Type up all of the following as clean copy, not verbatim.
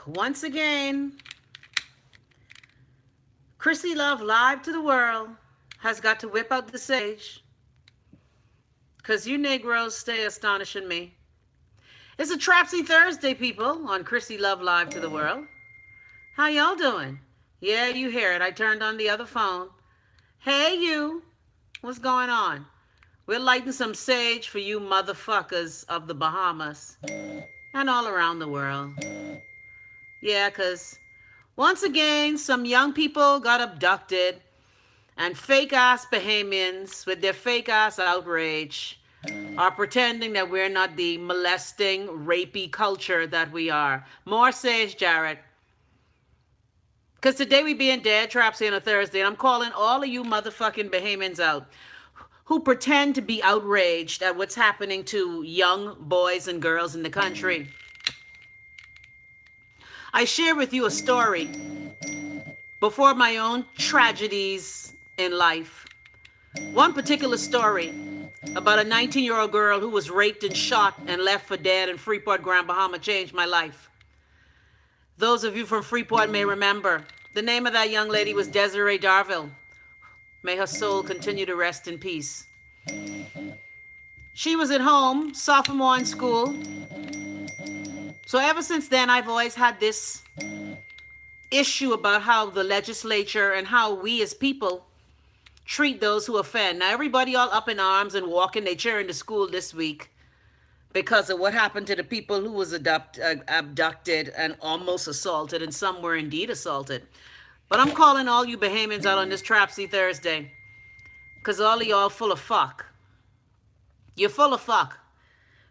Once again, Chrissy Love live to the world has got to whip out the sage. Because you Negroes stay astonishing me. It's a Trapsy Thursday, people, on Chrissy Love live to the world. How y'all doing? Yeah, you hear it. I turned on the other phone. Hey, you. What's going on? We're lighting some sage for you motherfuckers of the Bahamas and all around the world. Yeah, because once again, some young people got abducted and fake-ass Bahamians with their fake-ass outrage are pretending that we're not the molesting, rapey culture that we are. More sage, Jared. Because today we being dead Trapsy on a Thursday, and I'm calling all of you motherfucking Bahamians out who pretend to be outraged at what's happening to young boys and girls in the country. I share with you a story before my own tragedies in life. One particular story about a 19-year-old girl who was raped and shot and left for dead in Freeport, Grand Bahama changed my life. Those of you from Freeport may remember. The name of that young lady was Desiree Darville. May her soul continue to rest in peace. She was at home, sophomore in school. So ever since then, I've always had this issue about how the legislature and how we as people treat those who offend. Now, everybody all up in arms and walking their chair into school this week because of what happened to the people who was abducted and almost assaulted, and some were indeed assaulted. But I'm calling all you Bahamians out on this Trapsy Thursday because all of y'all full of fuck. You're full of fuck.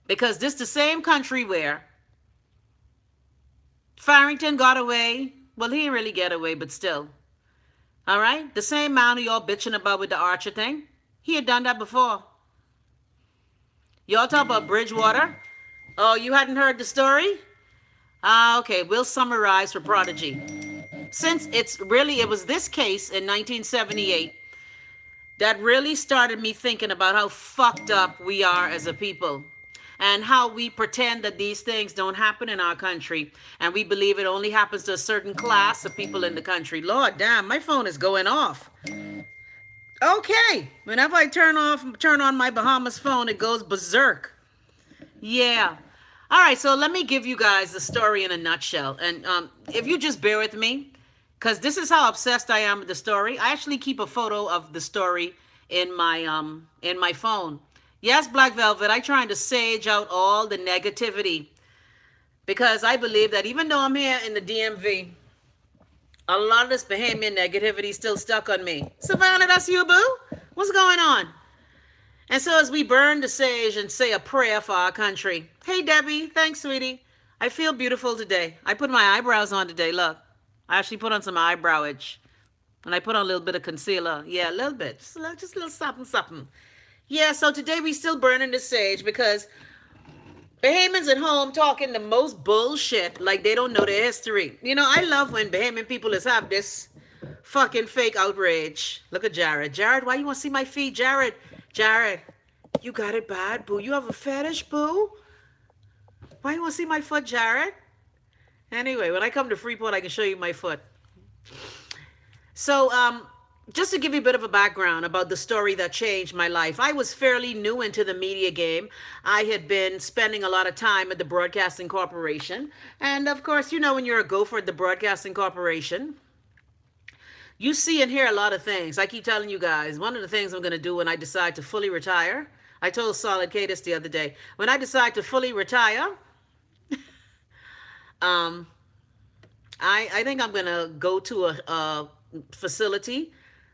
Because this the same country where Farrington got away. Well, he didn't really get away, but still. All right? The same man who y'all bitching about with the Archer thing, he had done that before. Y'all talk about Bridgewater. Oh, you hadn't heard the story? Okay, we'll summarize for Prodigy. Since it was this case in 1978 that really started me thinking about how fucked up we are as a people and how we pretend that these things don't happen in our country and we believe it only happens to a certain class of people in the country. Lord damn, my phone is going off. Okay, whenever I turn on my Bahamas phone, it goes berserk. Yeah. All right, so let me give you guys the story in a nutshell. And if you just bear with me, because this is how obsessed I am with the story. I actually keep a photo of the story in my phone. Yes, Black Velvet, I'm trying to sage out all the negativity because I believe that even though I'm here in the DMV, a lot of this Bahamian negativity is still stuck on me. Savannah, that's you, boo? What's going on? And so as we burn the sage and say a prayer for our country. Hey, Debbie. Thanks, sweetie. I feel beautiful today. I put my eyebrows on today. Look, I actually put on some eyebrowage. And I put on a little bit of concealer. Yeah, a little bit. Just a little something, something. Yeah, so today we still burning the sage because Bahamians at home talking the most bullshit like they don't know their history. You know, I love when Bahamian people have this fucking fake outrage. Look at Jared. Jared, why you want to see my feet? Jared, you got it bad, boo. You have a fetish, boo? Why you want to see my foot, Jared? Anyway, when I come to Freeport, I can show you my foot. So, just to give you a bit of a background about the story that changed my life, I was fairly new into the media game. I had been spending a lot of time at the Broadcasting Corporation. And of course, you know, when you're a gopher at the Broadcasting Corporation, you see and hear a lot of things. I keep telling you guys, one of the things I'm going to do when I decide to fully retire, I told Solid Cadis the other day, when I decide to fully retire, I think I'm going to go to a facility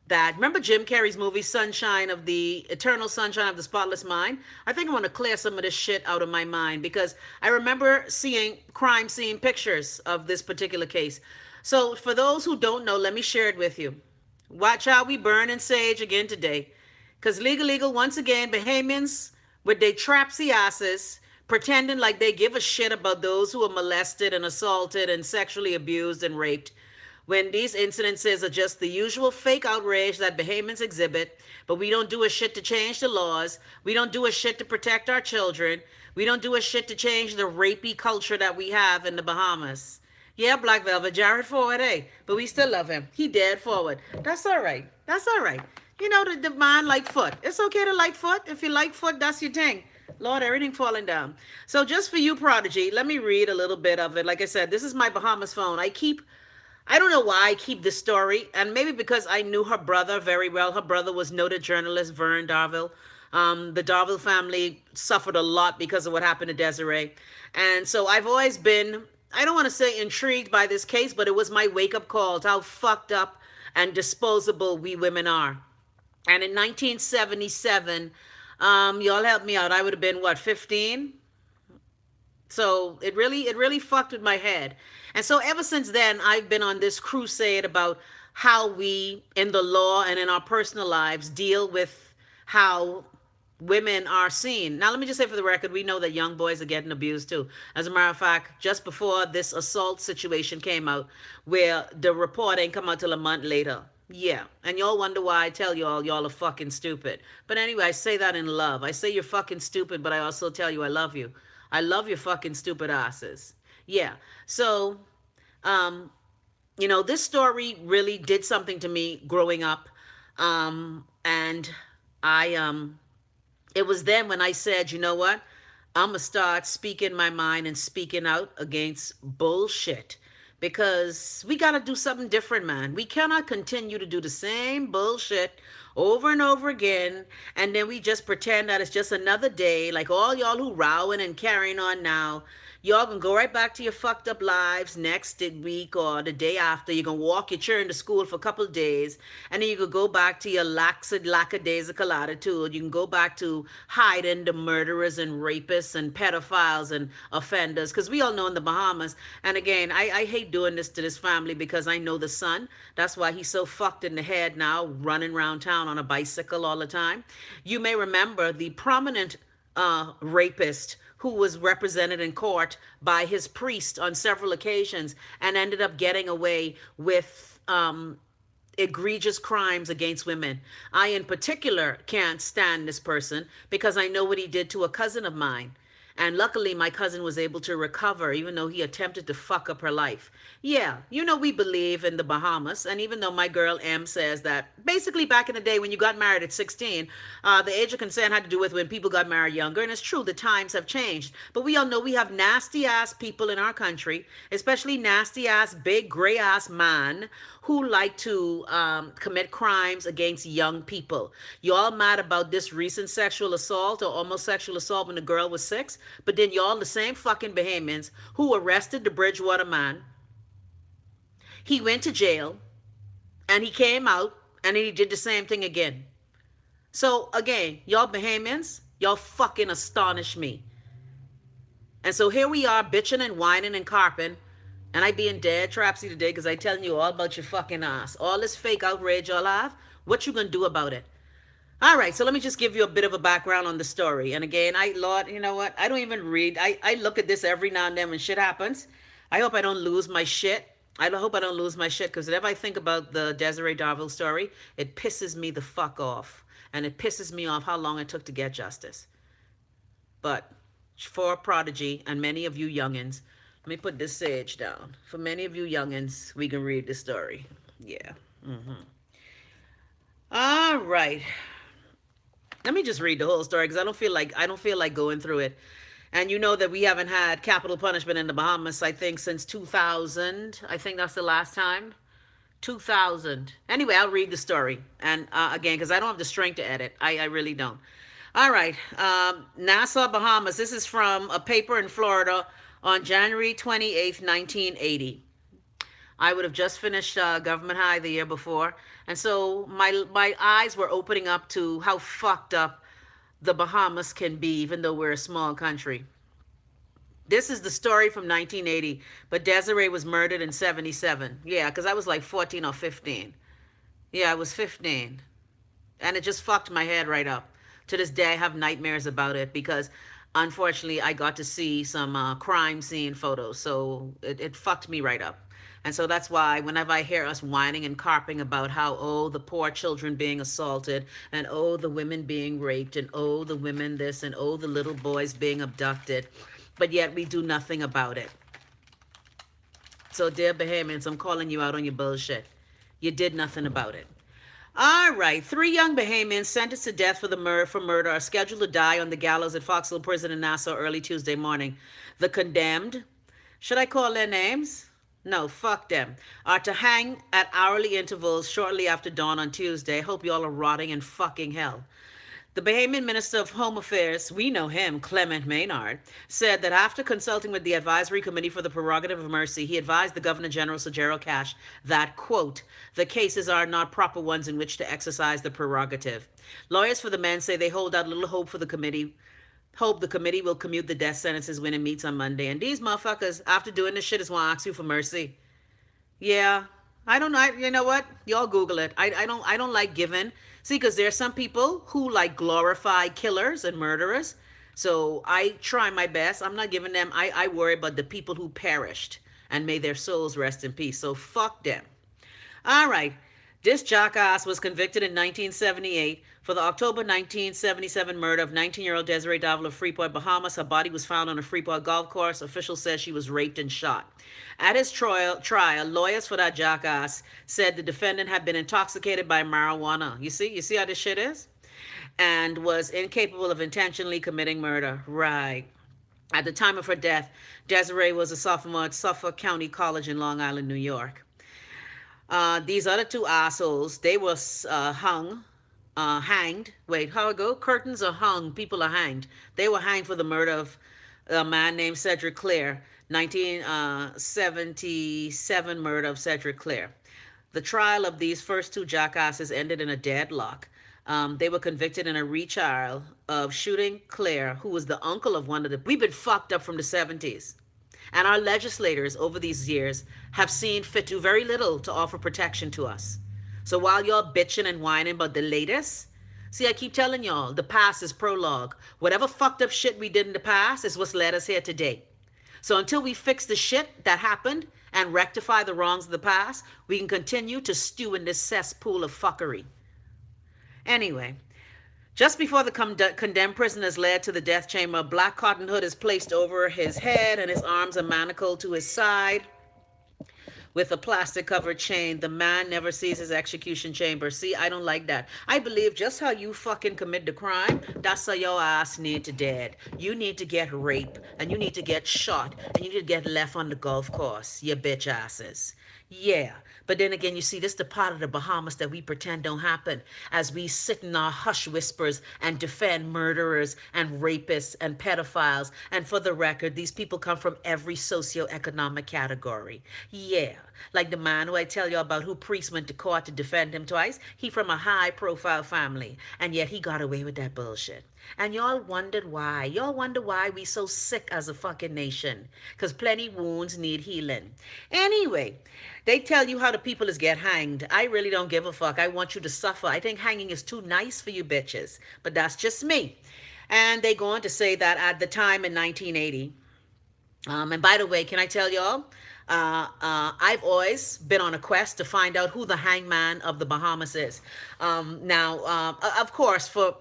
that, remember Jim Carrey's movie Sunshine of the Eternal Sunshine of the Spotless Mind? I think I want to clear some of this shit out of my mind because I remember seeing crime scene pictures of this particular case. So for those who don't know, let me share it with you. Watch how we burn and sage again today. Because legal, once again, Bahamians with their trapsy asses pretending like they give a shit about those who are molested and assaulted and sexually abused and raped, when these incidences are just the usual fake outrage that Bahamians exhibit, but we don't do a shit to change the laws. We don't do a shit to protect our children. We don't do a shit to change the rapey culture that we have in the Bahamas. Yeah, Black Velvet, Jared Forward, hey. But we still love him. He dead forward. That's all right. That's all right. You know, the man like foot. It's okay to like foot. If you like foot, that's your thing. Lord, everything falling down. So just for you, Prodigy, let me read a little bit of it. Like I said, this is my Bahamas phone. I don't know why I keep this story, and maybe because I knew her brother very well. Her brother was noted journalist Vern Darville. The Darville family suffered a lot because of what happened to Desiree. And so I've always been, I don't want to say intrigued by this case, but it was my wake up call to how fucked up and disposable we women are. And in 1977, y'all help me out. I would have been what, 15? So it really fucked with my head. And so ever since then, I've been on this crusade about how we in the law and in our personal lives deal with how women are seen. Now let me just say for the record, we know that young boys are getting abused too. As a matter of fact, just before this assault situation came out, where the report ain't come out till a month later. Yeah, and y'all wonder why I tell y'all are fucking stupid. But anyway, I say that in love. I say you're fucking stupid, but I also tell you I love you. I love your fucking stupid asses. Yeah. So, um, this story really did something to me growing up. And I it was then when I said, you know what? I'm going to start speaking my mind and speaking out against bullshit because we got to do something different, man. We cannot continue to do the same bullshit over and over again, and then we just pretend that it's just another day. Like all y'all who rowing and carrying on now, y'all can go right back to your fucked up lives next week or the day after. You can walk your children to school for a couple of days, and then you can go back to your lackadaisical attitude. You can go back to hiding the murderers and rapists and pedophiles and offenders, because we all know in the Bahamas. And again, I hate doing this to this family because I know the son. That's why he's so fucked in the head now, running around town on a bicycle all the time. You may remember the prominent rapist who was represented in court by his priest on several occasions and ended up getting away with egregious crimes against women. I, in particular, can't stand this person because I know what he did to a cousin of mine. And luckily, my cousin was able to recover, even though he attempted to fuck up her life. Yeah, we believe in the Bahamas. And even though my girl M says that basically back in the day when you got married at 16, the age of consent had to do with when people got married younger. And it's true, the times have changed. But we all know we have nasty ass people in our country, especially nasty ass, big, gray ass man who like to commit crimes against young people. Y'all mad about this recent sexual assault or almost sexual assault when the girl was 6, but then y'all the same fucking Bahamians who arrested the Bridgewater man. He went to jail and he came out and then he did the same thing again. So again, y'all Bahamians, y'all fucking astonish me. And so here we are bitching and whining and carping. And I being dead trapsy today because I telling you all about your fucking ass. All this fake outrage y'all have, what you gonna do about it? All right, so let me just give you a bit of a background on the story. And again, Lord, you know what? I don't even read. I look at this every now and then when shit happens. I hope I don't lose my shit. I hope I don't lose my shit because whenever I think about the Desiree Darville story, it pisses me the fuck off. And it pisses me off how long it took to get justice. But for Prodigy and many of you youngins, let me put this sage down. For many of you youngins, we can read the story. Yeah. All right. Let me just read the whole story because I don't feel like going through it. And you know that we haven't had capital punishment in the Bahamas, I think, since 2000. I think that's the last time. 2000. Anyway, I'll read the story. And again, because I don't have the strength to edit. I really don't. All right. Nassau, Bahamas. This is from a paper in Florida on January 28th, 1980. I would have just finished Government High the year before. And so my eyes were opening up to how fucked up the Bahamas can be, even though we're a small country. This is the story from 1980, but Desiree was murdered in 77. Yeah, because I was like 14 or 15. Yeah, I was 15. And it just fucked my head right up. To this day, I have nightmares about it because unfortunately, I got to see some crime scene photos. So it fucked me right up. And so that's why whenever I hear us whining and carping about how, oh, the poor children being assaulted, and oh, the women being raped, and oh, the women this, and oh, the little boys being abducted, but yet we do nothing about it. So, dear Bahamians, I'm calling you out on your bullshit. You did nothing about it. All right, three young Bahamians sentenced to death for murder are scheduled to die on the gallows at Foxhill Prison in Nassau early Tuesday morning. The condemned, should I call their names? No, fuck them, are to hang at hourly intervals shortly after dawn on Tuesday. Hope y'all are rotting in fucking hell. The Bahamian Minister of Home Affairs, we know him, Clement Maynard, said that after consulting with the Advisory Committee for the Prerogative of Mercy, he advised the Governor General, Sir Gerald Cash, that, quote, the cases are not proper ones in which to exercise the prerogative. Lawyers for the men say they hold out little hope the committee will commute the death sentences when it meets on Monday. And these motherfuckers, after doing this shit, is want to ask you for mercy. Yeah, I don't know. You know what? Y'all Google it. I don't like giving. See, because there are some people who like glorify killers and murderers. So I try my best. I'm not giving them. I worry about the people who perished, and may their souls rest in peace. So fuck them. All right. This jackass was convicted in 1978 for the October 1977 murder of 19-year-old Desiree Davila of Freeport, Bahamas. Her body was found on a Freeport golf course. Officials said she was raped and shot. At his trial, lawyers for that jackass said the defendant had been intoxicated by marijuana. You see how this shit is? And was incapable of intentionally committing murder. Right. At the time of her death, Desiree was a sophomore at Suffolk County College in Long Island, New York. These other two assholes, they were hanged. Wait, how it go? Curtains are hung, people are hanged. They were hanged for the murder of a man named Cedric Clare, 1977 murder of Cedric Clare. The trial of these first two jackasses ended in a deadlock. They were convicted in a retrial of shooting Clare, who was the uncle of one of the... We've been fucked up from the 70s. And our legislators over these years have seen fit to do very little to offer protection to us. So while y'all bitching and whining about the latest, see, I keep telling y'all, the past is prologue. Whatever fucked up shit we did in the past is what's led us here today. So until we fix the shit that happened and rectify the wrongs of the past, we can continue to stew in this cesspool of fuckery. Anyway, just before the condemned prisoner is led to the death chamber, a black cotton hood is placed over his head and his arms are manacled to his side with a plastic-covered chain. The man never sees his execution chamber. See, I don't like that. I believe just how you fucking commit the crime, that's how your ass need to dead. You need to get raped, and you need to get shot, and you need to get left on the golf course, you bitch asses. Yeah, but then again, you see, this is the part of the Bahamas that we pretend don't happen as we sit in our hush whispers and defend murderers and rapists and pedophiles. And for the record, these people come from every socioeconomic category. Yeah, like the man who I tell you about who priest went to court to defend him twice. He from a high-profile family, and yet he got away with that bullshit. And y'all wondered why. Y'all wonder why we so sick as a fucking nation. Because plenty wounds need healing. Anyway, they tell you how the people is get hanged. I really don't give a fuck. I want you to suffer. I think hanging is too nice for you bitches. But that's just me. And they go on to say that at the time in 1980, and by the way, can I tell y'all? I've always been on a quest to find out who the hangman of the Bahamas is. Of course, for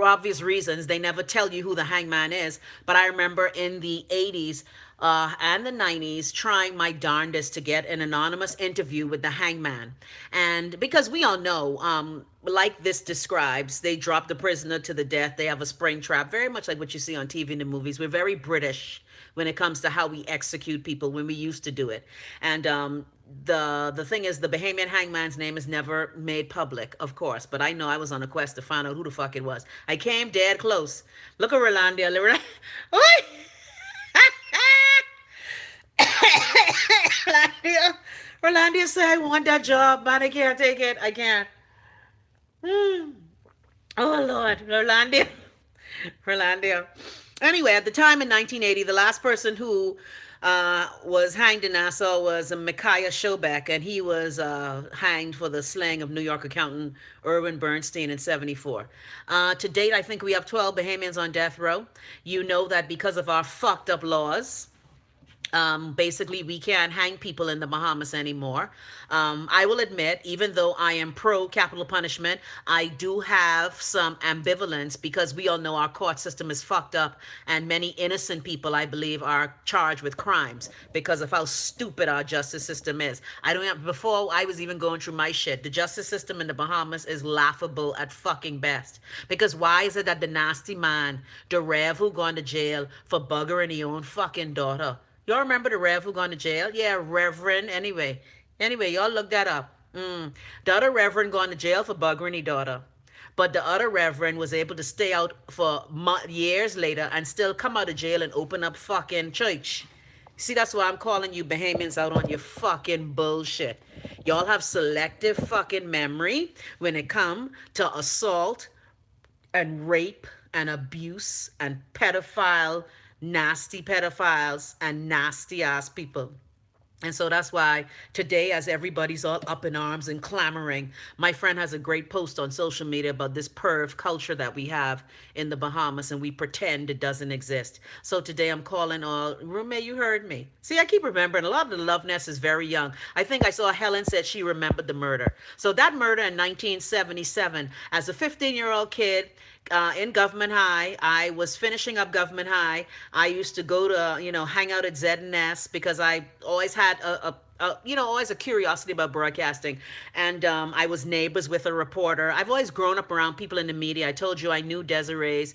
obvious reasons, they never tell you who the hangman is. But I remember in the 80s and the 90s trying my darndest to get an anonymous interview with the hangman. And because we all know, like this describes, they drop the prisoner to the death. They have a spring trap, very much like what you see on TV and the movies. We're very British when it comes to how we execute people when we used to do it. And the thing is, the Bahamian hangman's name is never made public, of course. But I know I was on a quest to find out who the fuck it was. I came dead close. Look at Rolandia. Rolandia said, I want that job, but I can't take it. I can't. Oh, Lord. Rolandia. Anyway, at the time in 1980, the last person who was hanged in Nassau was Micaiah Schobeck, and he was hanged for the slaying of New York accountant Irwin Bernstein in 74. To date, I think we have 12 Bahamians on death row. You know that because of our fucked up laws, Basically, we can't hang people in the Bahamas anymore. I will admit, even though I am pro capital punishment, I do have some ambivalence because we all know our court system is fucked up, and many innocent people, I believe, are charged with crimes because of how stupid our justice system is. I don't have, before I was even going through my shit, the justice system in the Bahamas is laughable at fucking best. Because why is it that the nasty man, the Rev who gone to jail for buggering his own fucking daughter? Y'all remember the Rev who gone to jail? Yeah, Reverend. Anyway, y'all look that up. The other Reverend gone to jail for buggering his daughter. But the other Reverend was able to stay out for years later and still come out of jail and open up fucking church. See, that's why I'm calling you Bahamians out on your fucking bullshit. Y'all have selective fucking memory when it come to assault and rape and abuse and nasty pedophiles and nasty ass people. And so that's why today, as everybody's all up in arms and clamoring, my friend has a great post on social media about this perv culture that we have in the Bahamas and we pretend it doesn't exist. So today I'm calling all, roommate, you heard me. See, I keep remembering a lot of the love nest is very young. I think I saw Helen said she remembered the murder. So that murder in 1977, as a 15-year-old kid, in Government High. I was finishing up Government High. I used to go to, hang out at Z&S because I always had always a curiosity about broadcasting. And I was neighbors with a reporter. I've always grown up around people in the media. I told you I knew Desiree's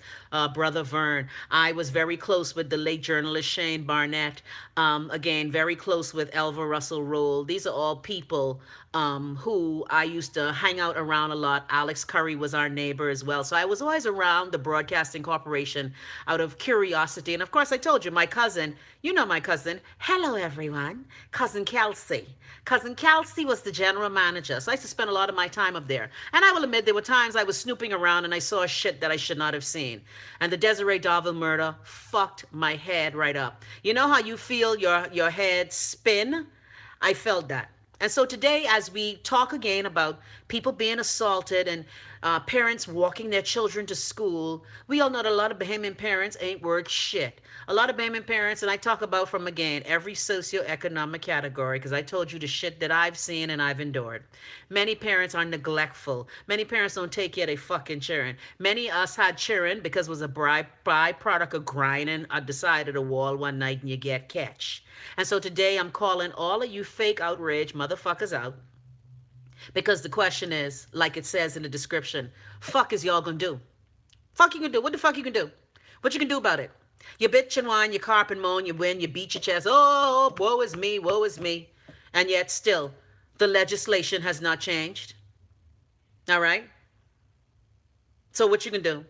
brother Vern. I was very close with the late journalist Shane Barnett. Again, very close with Elva Russell Roll. These are all people who I used to hang out around a lot. Alex Curry was our neighbor as well. So I was always around the Broadcasting Corporation out of curiosity. And of course, I told you, my cousin, you know my cousin. Hello, everyone. Cousin Kelsey. Cousin Kelsey was the general manager. So I used to spend a lot of my time up there. And I will admit, there were times I was snooping around and I saw shit that I should not have seen. And the Desiree Darville murder fucked my head right up. You know how you feel your head spin? I felt that. And so today, as we talk again about people being assaulted and parents walking their children to school, we all know that a lot of Bahamian parents ain't worth shit. A lot of Bahamian parents, and I talk about from, again, every socioeconomic category, because I told you the shit that I've seen and I've endured. Many parents are neglectful. Many parents don't take care of their fucking children. Many of us had children because it was a byproduct of grinding on the side of the wall one night and you get catch. And so today I'm calling all of you fake outrage motherfuckers out because the question is, like it says in the description, fuck is y'all gonna do? Fuck you gonna do? What the fuck you gonna do? What you can do about it? You bitch and whine, you carp and moan, you win, you beat your chest. Oh, woe is me, woe is me. And yet still, the legislation has not changed. All right? So what you can do?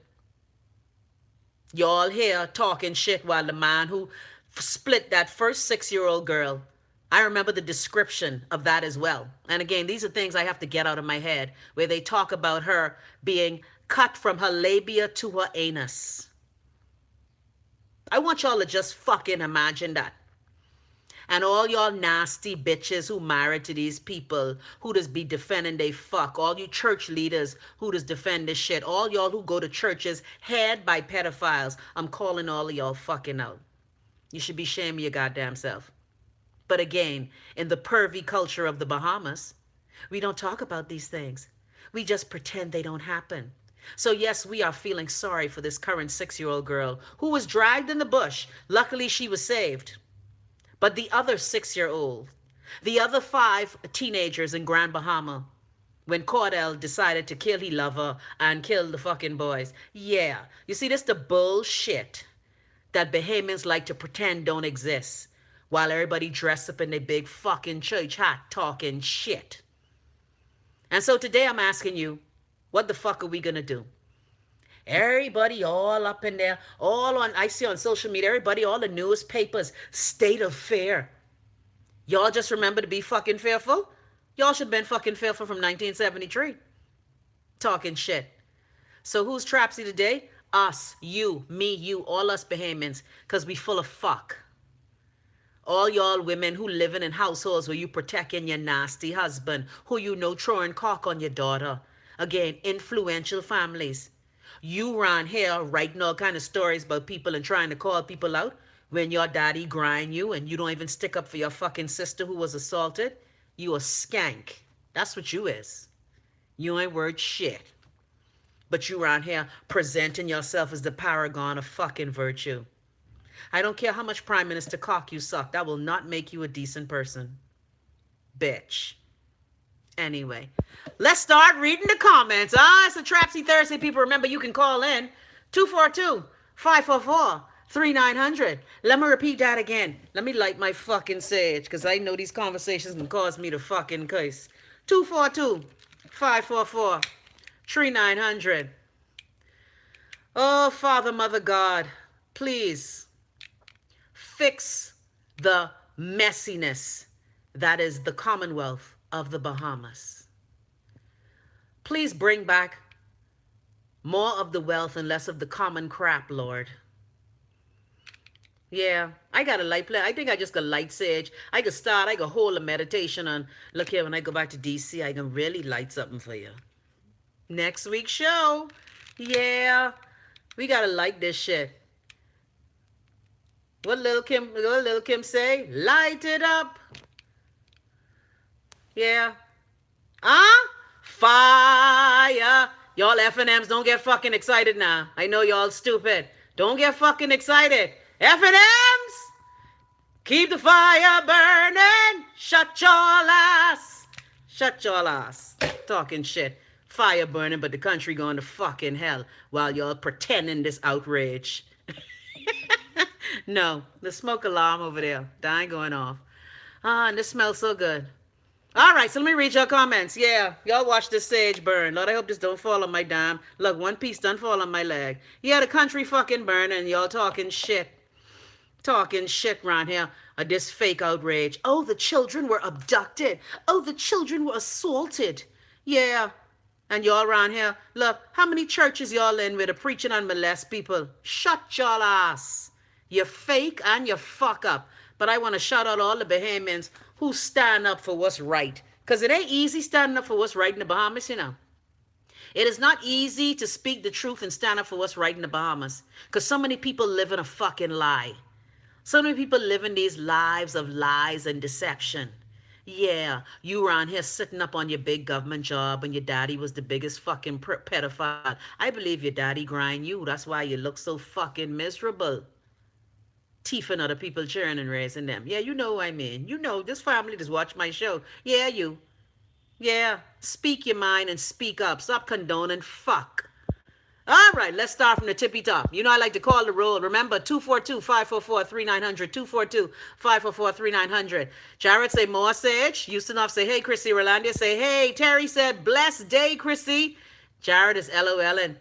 Y'all here talking shit while the man who split that first 6-year-old girl, I remember the description of that as well. And again, these are things I have to get out of my head where they talk about her being cut from her labia to her anus. I want y'all to just fucking imagine that. And all y'all nasty bitches who married to these people who just be defending they fuck. All you church leaders who just defend this shit. All y'all who go to churches head by pedophiles. I'm calling all of y'all fucking out. You should be ashamed of your goddamn self. But again, in the pervy culture of the Bahamas, we don't talk about these things. We just pretend they don't happen. So yes, we are feeling sorry for this current 6-year-old girl who was dragged in the bush. Luckily, she was saved. But the other 6-year-old, the other 5 teenagers in Grand Bahama, when Cordell decided to kill his lover and kill the fucking boys. Yeah, you see, this the bullshit that Bahamians like to pretend don't exist while everybody dressed up in their big fucking church hat talking shit. And so today I'm asking you, what the fuck are we gonna do? Everybody all up in there, all on, I see on social media, everybody, all the newspapers, state of fear. Y'all just remember to be fucking fearful? Y'all should have been fucking fearful from 1973. Talking shit. So who's Trapsy today? Us, you, me, you, all us Bahamians, because we full of fuck. All y'all women who living in households where you protecting your nasty husband, who you know throwing cock on your daughter. Again, influential families. You around here writing all kind of stories about people and trying to call people out. When your daddy grind you and you don't even stick up for your fucking sister who was assaulted, you a skank. That's what you is. You ain't worth shit. But you around here presenting yourself as the paragon of fucking virtue. I don't care how much Prime Minister cock you suck. That will not make you a decent person. Bitch. Anyway, let's start reading the comments. It's a Trapsy Thursday, people. Remember, you can call in 242-544-3900. Let me repeat that again. Let me light my fucking sage, because I know these conversations can cause me to fucking curse. 242-544-3900. Oh, Father, Mother, God, please fix the messiness that is the Commonwealth of the Bahamas. Please bring back more of the wealth and less of the common crap, Lord. Yeah, I got a light play. I think I just got light sage. I could hold a meditation on, look here, when I go back to DC, I can really light something for you. Next week's show. Yeah, we gotta light this shit. What little Kim say? Light it up. Yeah. Fire. Y'all F&Ms, don't get fucking excited now. I know y'all stupid. Don't get fucking excited. F&Ms, keep the fire burning. Shut your ass. Shut your ass. Talking shit. Fire burning, but the country going to fucking hell while y'all pretending this outrage. No, the smoke alarm over there. That ain't going off. And this smells so good. All right, so let me read your comments. Yeah, y'all watch this sage burn. Lord, I hope this don't fall on my dime. Look, one piece done fall on my leg. Yeah, the country fucking burn and y'all talking shit. Talking shit around here. This fake outrage. Oh, the children were abducted. Oh, the children were assaulted. Yeah. And y'all around here, look, how many churches y'all in with a preaching on molest people? Shut y'all ass. You fake and you fuck up. But I want to shout out all the Bahamians who stand up for what's right. Because it ain't easy standing up for what's right in the Bahamas, you know. It is not easy to speak the truth and stand up for what's right in the Bahamas. Because so many people live in a fucking lie. So many people live in these lives of lies and deception. Yeah, you around here sitting up on your big government job and your daddy was the biggest fucking pedophile. I believe your daddy grind you. That's why you look so fucking miserable. Teething other people, cheering and raising them. Yeah, you know what I mean. You know, this family just watch my show. Yeah, you. Yeah, speak your mind and speak up. Stop condoning fuck. All right, let's start from the tippy top. You know I like to call the roll. Remember, 242-544-3900. 242-544-3900. Jared say, more sage. Houston say, hey, Chrissy. Rolandia say, hey. Terry said, blessed day, Chrissy. Jared is LOLing.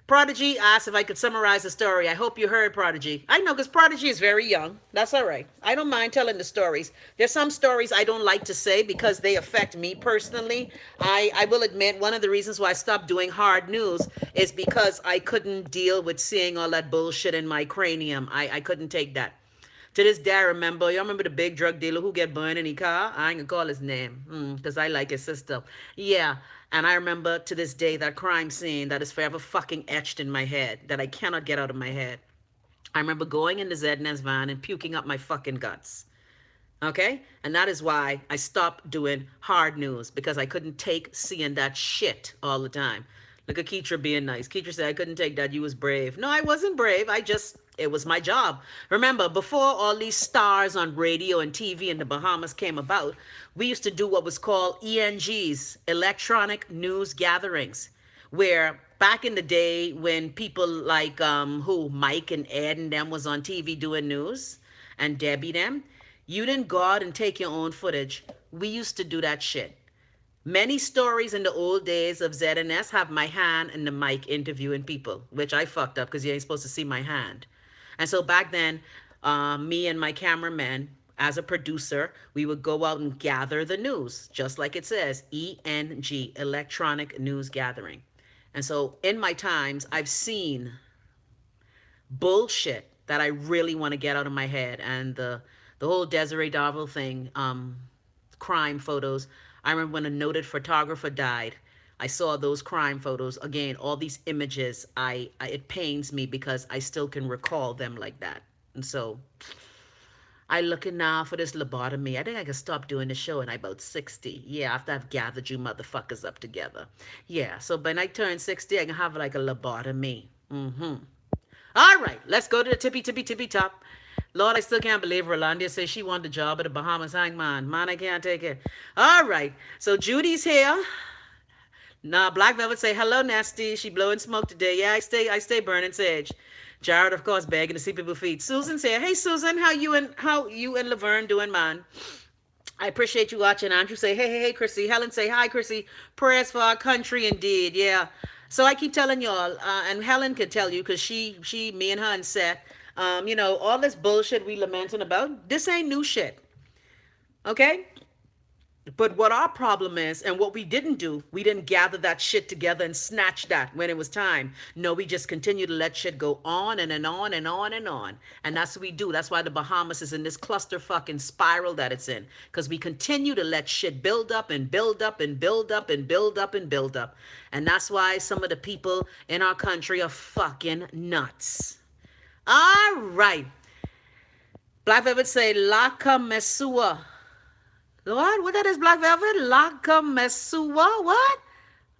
Prodigy asked if I could summarize the story. I hope you heard Prodigy. I know, because Prodigy is very young. That's all right. I don't mind telling the stories. There's some stories I don't like to say because they affect me personally. I will admit one of the reasons why I stopped doing hard news is because I couldn't deal with seeing all that bullshit in my cranium. I couldn't take that. To this day, I remember, y'all remember the big drug dealer who get burned in his car? I ain't gonna call his name, because I like his sister. Yeah, and I remember to this day that crime scene that is forever fucking etched in my head, that I cannot get out of my head. I remember going in the ZNS van and puking up my fucking guts. Okay? And that is why I stopped doing hard news, because I couldn't take seeing that shit all the time. Look at Keitra being nice. Keitra said, I couldn't take that. You was brave. No, I wasn't brave. It was my job. Remember, before all these stars on radio and TV in the Bahamas came about, we used to do what was called ENGs, electronic news gatherings, where back in the day when people like Mike and Ed and them was on TV doing news, and Debbie them, you didn't go out and take your own footage. We used to do that shit. Many stories in the old days of ZNS have my hand in the mic interviewing people, which I fucked up because you ain't supposed to see my hand. And so back then, me and my cameraman, as a producer, we would go out and gather the news, just like it says, ENG, electronic news gathering. And so in my times, I've seen bullshit that I really want to get out of my head. And the whole Desiree Darville thing, crime photos. I remember when a noted photographer died, I saw those crime photos. Again, all these images, it pains me because I still can recall them like that. And so I looking now for this lobotomy. I think I can stop doing the show in about 60. Yeah, after I've gathered you motherfuckers up together. Yeah, so when I turn 60, I can have like a lobotomy. Mm-hmm. All right, let's go to the tippy top. Lord, I still can't believe Rolandia says she won the job at the Bahamas hangman. Man, I can't take it. All right, so Judy's here. Nah, Black Velvet say hello, nasty. She blowing smoke today. Yeah, I stay burning sage. Jared, of course, begging to see people feet. Susan say, hey Susan, how you and Laverne doing, man? I appreciate you watching. Andrew say, hey, Chrissy. Helen say, hi, Chrissy. Prayers for our country, indeed. Yeah. So I keep telling y'all, and Helen could tell you, cause me and her and Seth, all this bullshit we lamenting about, this ain't new shit. Okay? But what our problem is, and what we didn't do, we didn't gather that shit together and snatch that when it was time. No, we just continue to let shit go on and on and on and on. And that's what we do. That's why the Bahamas is in this cluster fucking spiral that it's in. Because we continue to let shit build up and build up and build up and build up and build up. And that's why some of the people in our country are fucking nuts. All right. Black Velvet say, Laka Mesua. What that is, Black Velvet? Laka Mesua? What?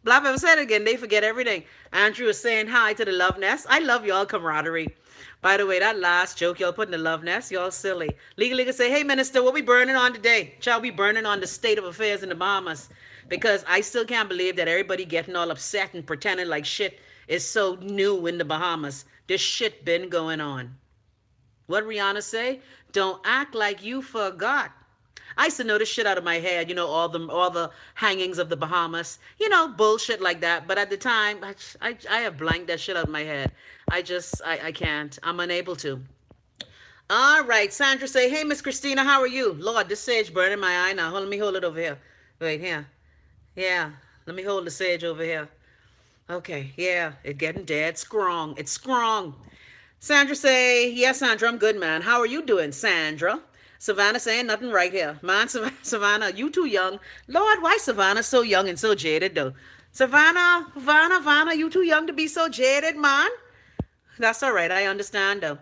Black Velvet said it again. They forget everything. Andrew is saying hi to the Love Nest. I love y'all camaraderie. By the way, that last joke y'all put in the Love Nest, y'all silly. Legal say, hey, Minister, what we burning on today? Shall we burning on the state of affairs in the Bahamas? Because I still can't believe that everybody getting all upset and pretending like shit is so new in the Bahamas. This shit been going on. What Rihanna say? Don't act like you forgot. I used to know this shit out of my head, all the hangings of the Bahamas, bullshit like that. But at the time, I have blanked that shit out of my head. I can't. I'm unable to. All right, Sandra say, hey, Miss Christina, how are you? Lord, this sage burning my eye now. Let me hold it over here. Wait, here. Yeah, let me hold the sage over here. Okay, yeah, it getting dead strong. It's strong. Sandra say, yes, Sandra, I'm good, man. How are you doing, Sandra? Savannah saying nothing right here. Man, Savannah, you too young. Lord, why Savannah so young and so jaded, though? Savannah, you too young to be so jaded, man. That's all right. I understand, though.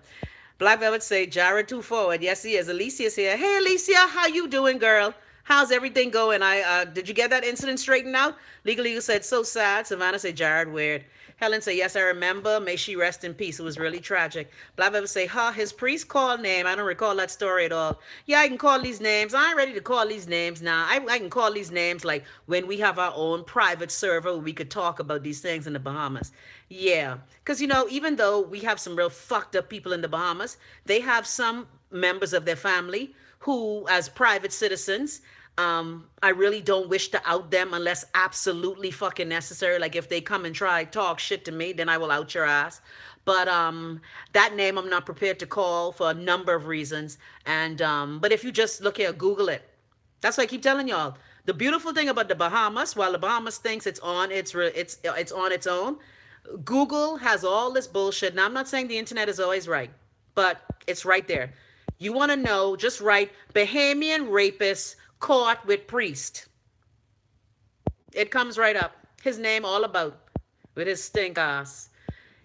Black Velvet say, Jared too forward. Yes, he is. Alicia's here. Hey, Alicia, how you doing, girl? How's everything going? Did you get that incident straightened out? Legal said, so sad. Savannah said, Jared, weird. Helen said, yes, I remember. May she rest in peace. It was really tragic. Black Velvet say, his priest called name. I don't recall that story at all. Yeah, I can call these names. I ain't ready to call these names now. I can call these names like when we have our own private server, we could talk about these things in the Bahamas. Yeah, because, even though we have some real fucked up people in the Bahamas, they have some members of their family who, as private citizens, I really don't wish to out them unless absolutely fucking necessary. Like if they come and try talk shit to me, then I will out your ass. But that name I'm not prepared to call for a number of reasons. And but if you just look here, Google it. That's why I keep telling y'all. The beautiful thing about the Bahamas, while the Bahamas thinks it's on its own, Google has all this bullshit. Now I'm not saying the internet is always right, but it's right there. You want to know? Just write Bahamian rapist caught with priest. It comes right up. His name all about with his stink ass.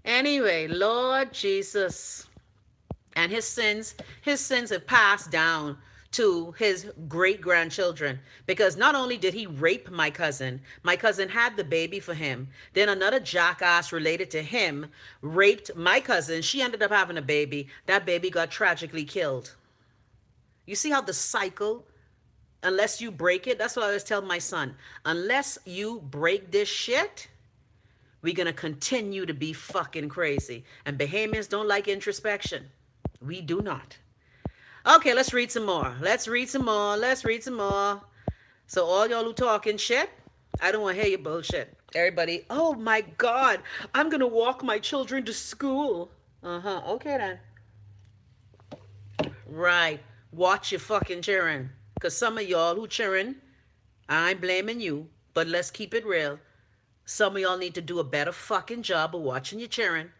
Anyway, Lord Jesus. And his sins have passed down to his great-grandchildren. Because not only did he rape my cousin had the baby for him. Then another jackass related to him raped my cousin. She ended up having a baby. That baby got tragically killed. You see how the cycle, unless you break it, that's what I always tell my son. Unless you break this shit, we're going to continue to be fucking crazy. And Bahamians don't like introspection. We do not. Okay, let's read some more. Let's read some more. So all y'all who talking shit, I don't want to hear your bullshit. Everybody, oh my God, I'm going to walk my children to school. Okay then. Right. Watch your fucking chirren. Because some of y'all who chirren, I ain't blaming you, but let's keep it real. Some of y'all need to do a better fucking job of watching your chirren.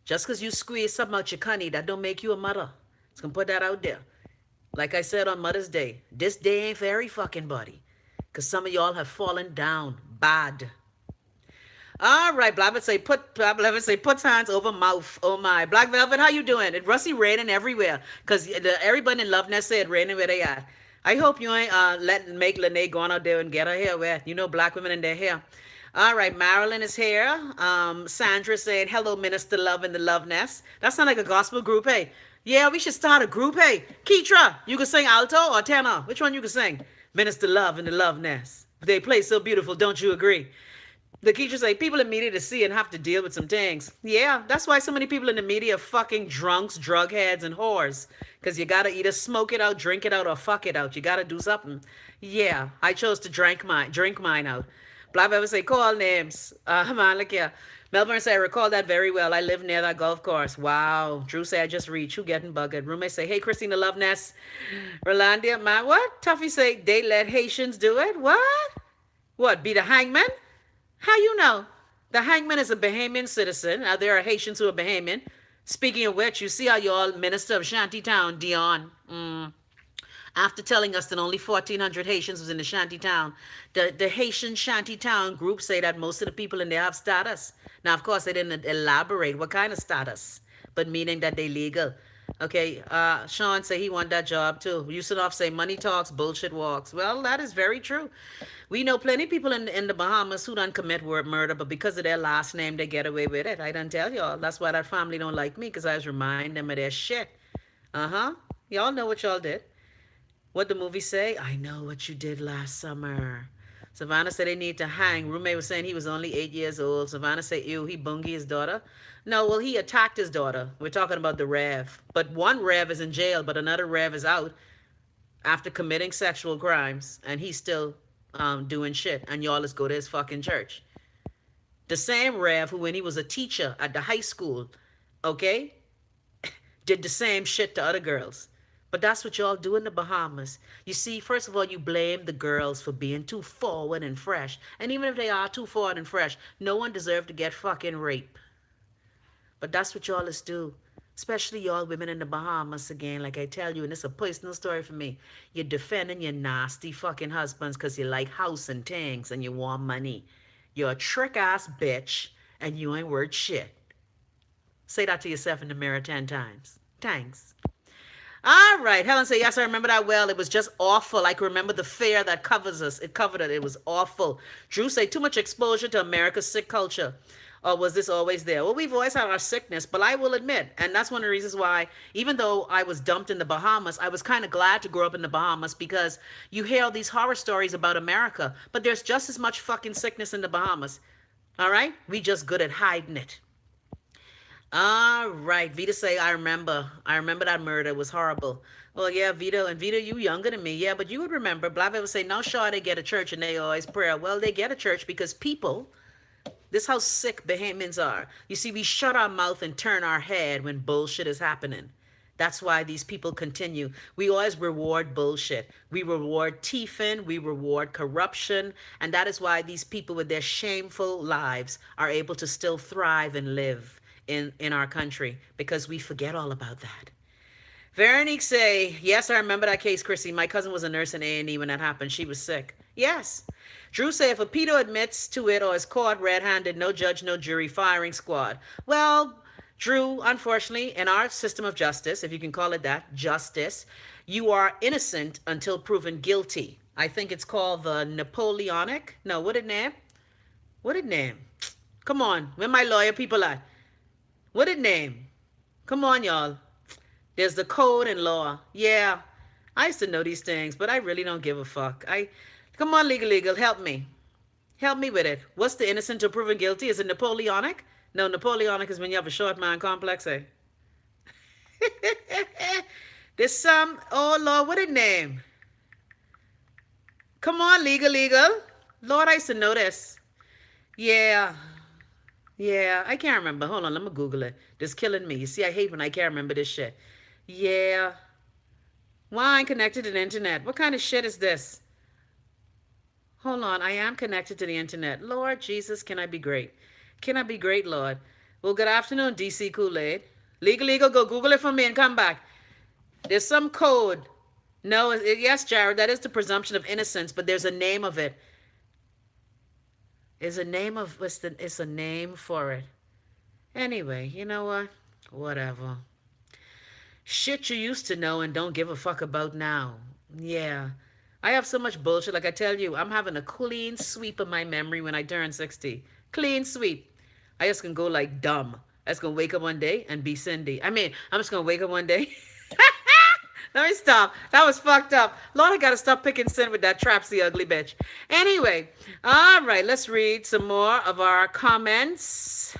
Just because you squeeze something out your cunny, that don't make you a mother. Just gonna put that out there. Like I said on Mother's Day, this day ain't for every fucking body. Because some of y'all have fallen down bad. All right, Black Velvet say puts hands over mouth. Oh my, Black Velvet, how you doing? It Rusty raining everywhere, cause everybody in Love Nest said raining where they at. I hope you ain't make Lene go on out there and get her hair wet. You know, black women in their hair. All right, Marilyn is here. Sandra said hello, Minister Love in the Love Nest. That sounds like a gospel group, hey. Yeah, we should start a group, hey. Keitra, you can sing alto or tenor. Which one you can sing? Minister Love in the Love Nest. They play so beautiful, don't you agree? The teachers say people in media to see and have to deal with some things. Yeah, that's why so many people in the media are fucking drunks, drug heads, and whores. Because you gotta either smoke it out, drink it out, or fuck it out. You gotta do something. Yeah, I chose to drink mine out. Black Velvet say call names. Man, look here. Melbourne say I recall that very well. I live near that golf course. Wow. Drew say I just reached. Who getting bugged? Roommate say, hey, Christina Love Nest. Rolandia, man, what? Tuffy say they let Haitians do it. What? What? Be the hangman? How you know? The hangman is a Bahamian citizen. Now, there are Haitians who are Bahamian. Speaking of which, you see how y'all Minister of Shantytown, Dion, after telling us that only 1,400 Haitians was in the Shantytown, the Haitian Shantytown group say that most of the people in there have status. Now, of course, they didn't elaborate what kind of status, but meaning that they legal. Okay, Sean say he want that job too. Yusunov say money talks, bullshit walks. Well, that is very true. We know plenty of people in the Bahamas who don't commit murder, but because of their last name, they get away with it. I done tell y'all. That's why that family don't like me, because I was reminding them of their shit. Uh-huh. Y'all know what y'all did. What the movie say? I know what you did last summer. Savannah said they need to hang. Roommate was saying he was only 8 years old. Savannah said, ew, he bungie his daughter. No, well, he attacked his daughter. We're talking about the Rev. But one Rev is in jail, but another Rev is out after committing sexual crimes, and he's still doing shit. And y'all, let's go to his fucking church. The same Rev who, when he was a teacher at the high school, okay, did the same shit to other girls. But that's what y'all do in the Bahamas. You see, first of all, you blame the girls for being too forward and fresh. And even if they are too forward and fresh, no one deserves to get fucking raped. But that's what y'all is do. Especially y'all women in the Bahamas again, like I tell you, and it's a personal story for me. You're defending your nasty fucking husbands because you like house and things and you want money. You're a trick-ass bitch and you ain't worth shit. Say that to yourself in the mirror 10 times. Thanks. All right. Helen said, yes, I remember that well. It was just awful. I can remember the fear that covers us. It covered it. It was awful. Drew said, too much exposure to America's sick culture. Or was this always there? Well, we've always had our sickness, but I will admit, and that's one of the reasons why, even though I was dumped in the Bahamas, I was kind of glad to grow up in the Bahamas because you hear all these horror stories about America, but there's just as much fucking sickness in the Bahamas. All right? We just good at hiding it. All right, Vita say, I remember that murder. It was horrible. Well, yeah, Vita, and Vita, you younger than me. Yeah, but you would remember. Black would say, no, sure, they get a church and they always pray. Well, they get a church because people, this is how sick Bahamians are. You see, we shut our mouth and turn our head when bullshit is happening. That's why these people continue. We always reward bullshit. We reward thieving. We reward corruption. And that is why these people with their shameful lives are able to still thrive and live in our country, because we forget all about that. Veronique say, yes, I remember that case, Chrissy. My cousin was a nurse in A&E when that happened. She was sick. Yes. Drew say, if a pedo admits to it or is caught red-handed, no judge, no jury, firing squad. Well, Drew, unfortunately, in our system of justice, if you can call it that, justice, you are innocent until proven guilty. I think it's called the Napoleonic. No, what it name? What it name? Come on, where my lawyer people at? What it name? Come on, y'all. There's the code and law. Yeah, I used to know these things, but I really don't give a fuck. Come on, legal, help me. Help me with it. What's the innocent to proven guilty? Is it Napoleonic? No, Napoleonic is when you have a short man complex, eh? There's some, oh Lord, what it name? Come on, legal. Lord, I used to know this. Yeah, I can't remember. Hold on, let me Google it. This killing me. You see, I hate when I can't remember this shit. Yeah. Why I ain't connected to the internet? What kind of shit is this? Hold on, I am connected to the internet. Lord Jesus, can I be great? Can I be great, Lord? Well, good afternoon, DC Kool-Aid. Legal, go Google it for me and come back. There's some code. No, yes, Jared, that is the presumption of innocence, but there's a name of it. Is a name of what's the? It's a name for it. Anyway, you know what? Whatever. Shit you used to know and don't give a fuck about now. Yeah. I have so much bullshit. Like I tell you, I'm having a clean sweep of my memory when I turn 60. Clean sweep. I just can go like dumb. I just gonna wake up one day and be Cindy. I mean, I'm just gonna wake up one day. Let me stop. That was fucked up. Lord, I gotta stop picking sin with that trapsy ugly bitch. Anyway, all right, let's read some more of our comments.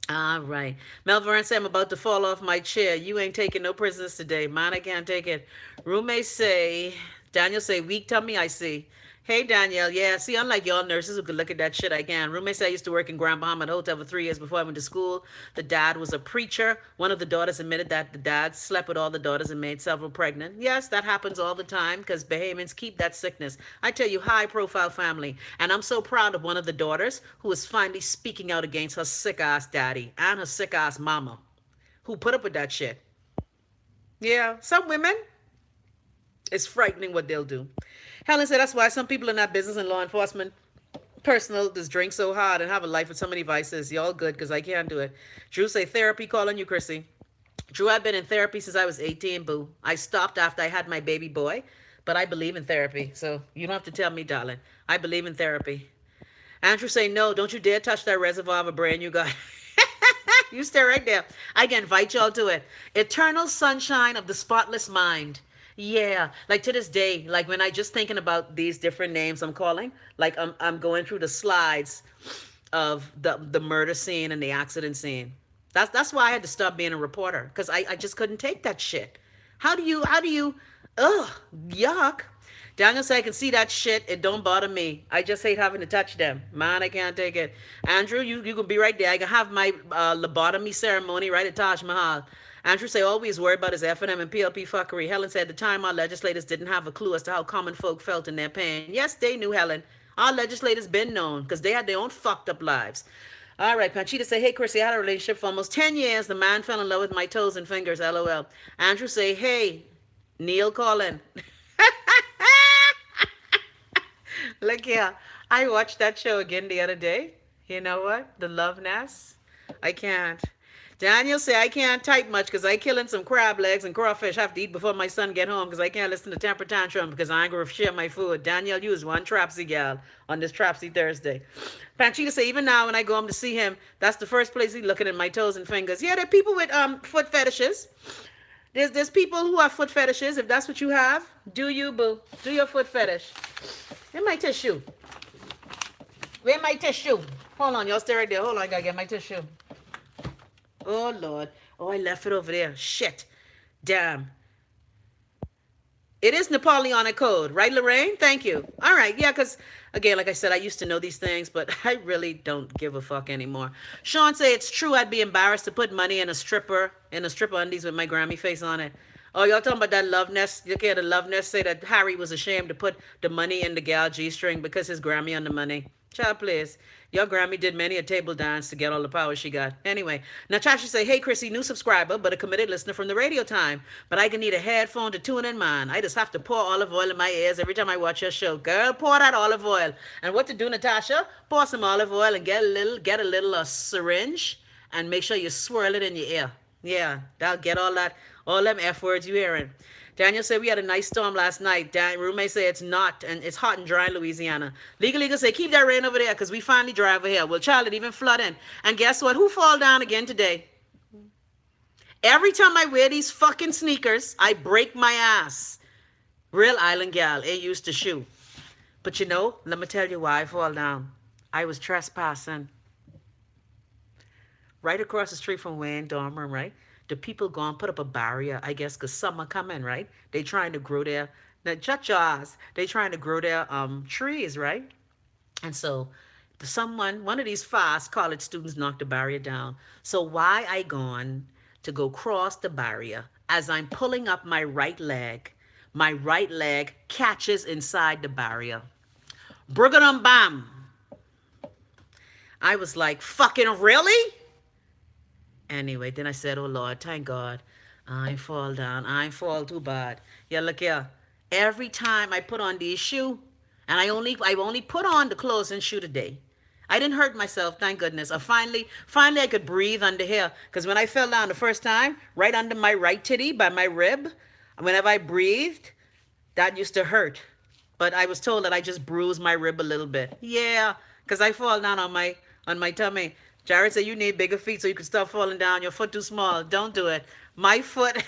All right. Melvern say I'm about to fall off my chair. You ain't taking no prisoners today. Mine, I can't take it. Roommate say, Daniel say, weak tummy, I see. Hey, Danielle. Yeah, see, unlike y'all nurses who could look at that shit, I can. Roommate say I used to work in Grand Bahama Hotel for 3 years before I went to school. The dad was a preacher. One of the daughters admitted that the dad slept with all the daughters and made several pregnant. Yes, that happens all the time because Bahamians keep that sickness. I tell you, high-profile family. And I'm so proud of one of the daughters who is finally speaking out against her sick-ass daddy and her sick-ass mama who put up with that shit. Yeah, some women, it's frightening what they'll do. Helen said that's why some people in that business and law enforcement personal just drink so hard and have a life with so many vices. Y'all good because I can't do it. Drew say therapy calling you, Chrissy. Drew, I've been in therapy since I was 18, boo. I stopped after I had my baby boy, but I believe in therapy. So you don't have to tell me, darling. I believe in therapy. Andrew say no, don't you dare touch that reservoir of a brain you got. You stay right there. I can invite y'all to it. Eternal sunshine of the spotless mind. Yeah, like to this day, like when I just thinking about these different names I'm calling, like I'm going through the slides of the murder scene and the accident scene. That's why I had to stop being a reporter because I just couldn't take that shit. How do you ugh yuck. Daniel said I can see that shit. It don't bother me. I just hate having to touch them. Man, I can't take it. Andrew, you can be right there. I can have my lobotomy ceremony right at Taj Mahal. Andrew say always worried about his F&M and PLP fuckery. Helen said at the time our legislators didn't have a clue as to how common folk felt in their pain. Yes, they knew, Helen. Our legislators been known because they had their own fucked up lives. All right, Panchita say, hey, Chrissy, I had a relationship for almost 10 years. The man fell in love with my toes and fingers, LOL. Andrew say, hey, Neil calling. Look here. I watched that show again the other day. You know what? The Love Nest. I can't. Daniel say I can't type much because I killing some crab legs and crawfish. Have to eat before my son get home because I can't listen to temper tantrum because I ain't gonna share my food. Daniel, you is one trapsy gal on this trapsy Thursday. Panchita say even now when I go home to see him, that's the first place he's looking at my toes and fingers. Yeah, there are people with foot fetishes. There's people who have foot fetishes. If that's what you have, do you, boo? Do your foot fetish. Where's my tissue? Where's my tissue? Hold on, y'all stay right there. Hold on, I gotta get my tissue. Oh, Lord. Oh, I left it over there. Shit. Damn. It is Napoleonic code, right, Lorraine? Thank you. All right, yeah, because, again, like I said, I used to know these things, but I really don't give a fuck anymore. Sean say it's true I'd be embarrassed to put money in a stripper undies with my Grammy face on it. Oh, y'all talking about that love nest? Look at the love nest say that Harry was ashamed to put the money in the gal G-string because his Grammy on the money. Child, please. Your Grammy did many a table dance to get all the power she got. Anyway, Natasha say, hey, Chrissy, new subscriber, but a committed listener from the radio time. But I can need a headphone to tune in mine. I just have to pour olive oil in my ears every time I watch your show. Girl, pour that olive oil. And what to do, Natasha? Pour some olive oil and get a little syringe and make sure you swirl it in your ear. Yeah, that'll get all them F words you hearing. Daniel said we had a nice storm last night. Roommate say it's not, and it's hot and dry in Louisiana. Legal say keep that rain over there because we finally dry over here. Well, child, it even flooding. And guess what? Who fall down again today? Every time I wear these fucking sneakers, I break my ass. Real island gal, ain't used to shoe. But you know, let me tell you why I fall down. I was trespassing. Right across the street from Wayne Dormer, right? The people go and put up a barrier, I guess, because summer coming, right? They trying to grow their, now shut your eyes. They trying to grow their trees, right? And so one of these fast college students knocked the barrier down. So why I gone to go cross the barrier as I'm pulling up my right leg catches inside the barrier. Broogadum bam. I was like, fucking really? Anyway, then I said, oh, Lord, thank God. I ain't fall down. I ain't fall too bad. Yeah, look here. Every time I put on these shoes, and I only put on the clothes and shoe today. I didn't hurt myself, thank goodness. Finally, I could breathe under here. Because when I fell down the first time, right under my right titty by my rib, whenever I breathed, that used to hurt. But I was told that I just bruised my rib a little bit. Yeah, because I fall down on my tummy. Jared said you need bigger feet so you can stop falling down. Your foot too small. Don't do it. My foot.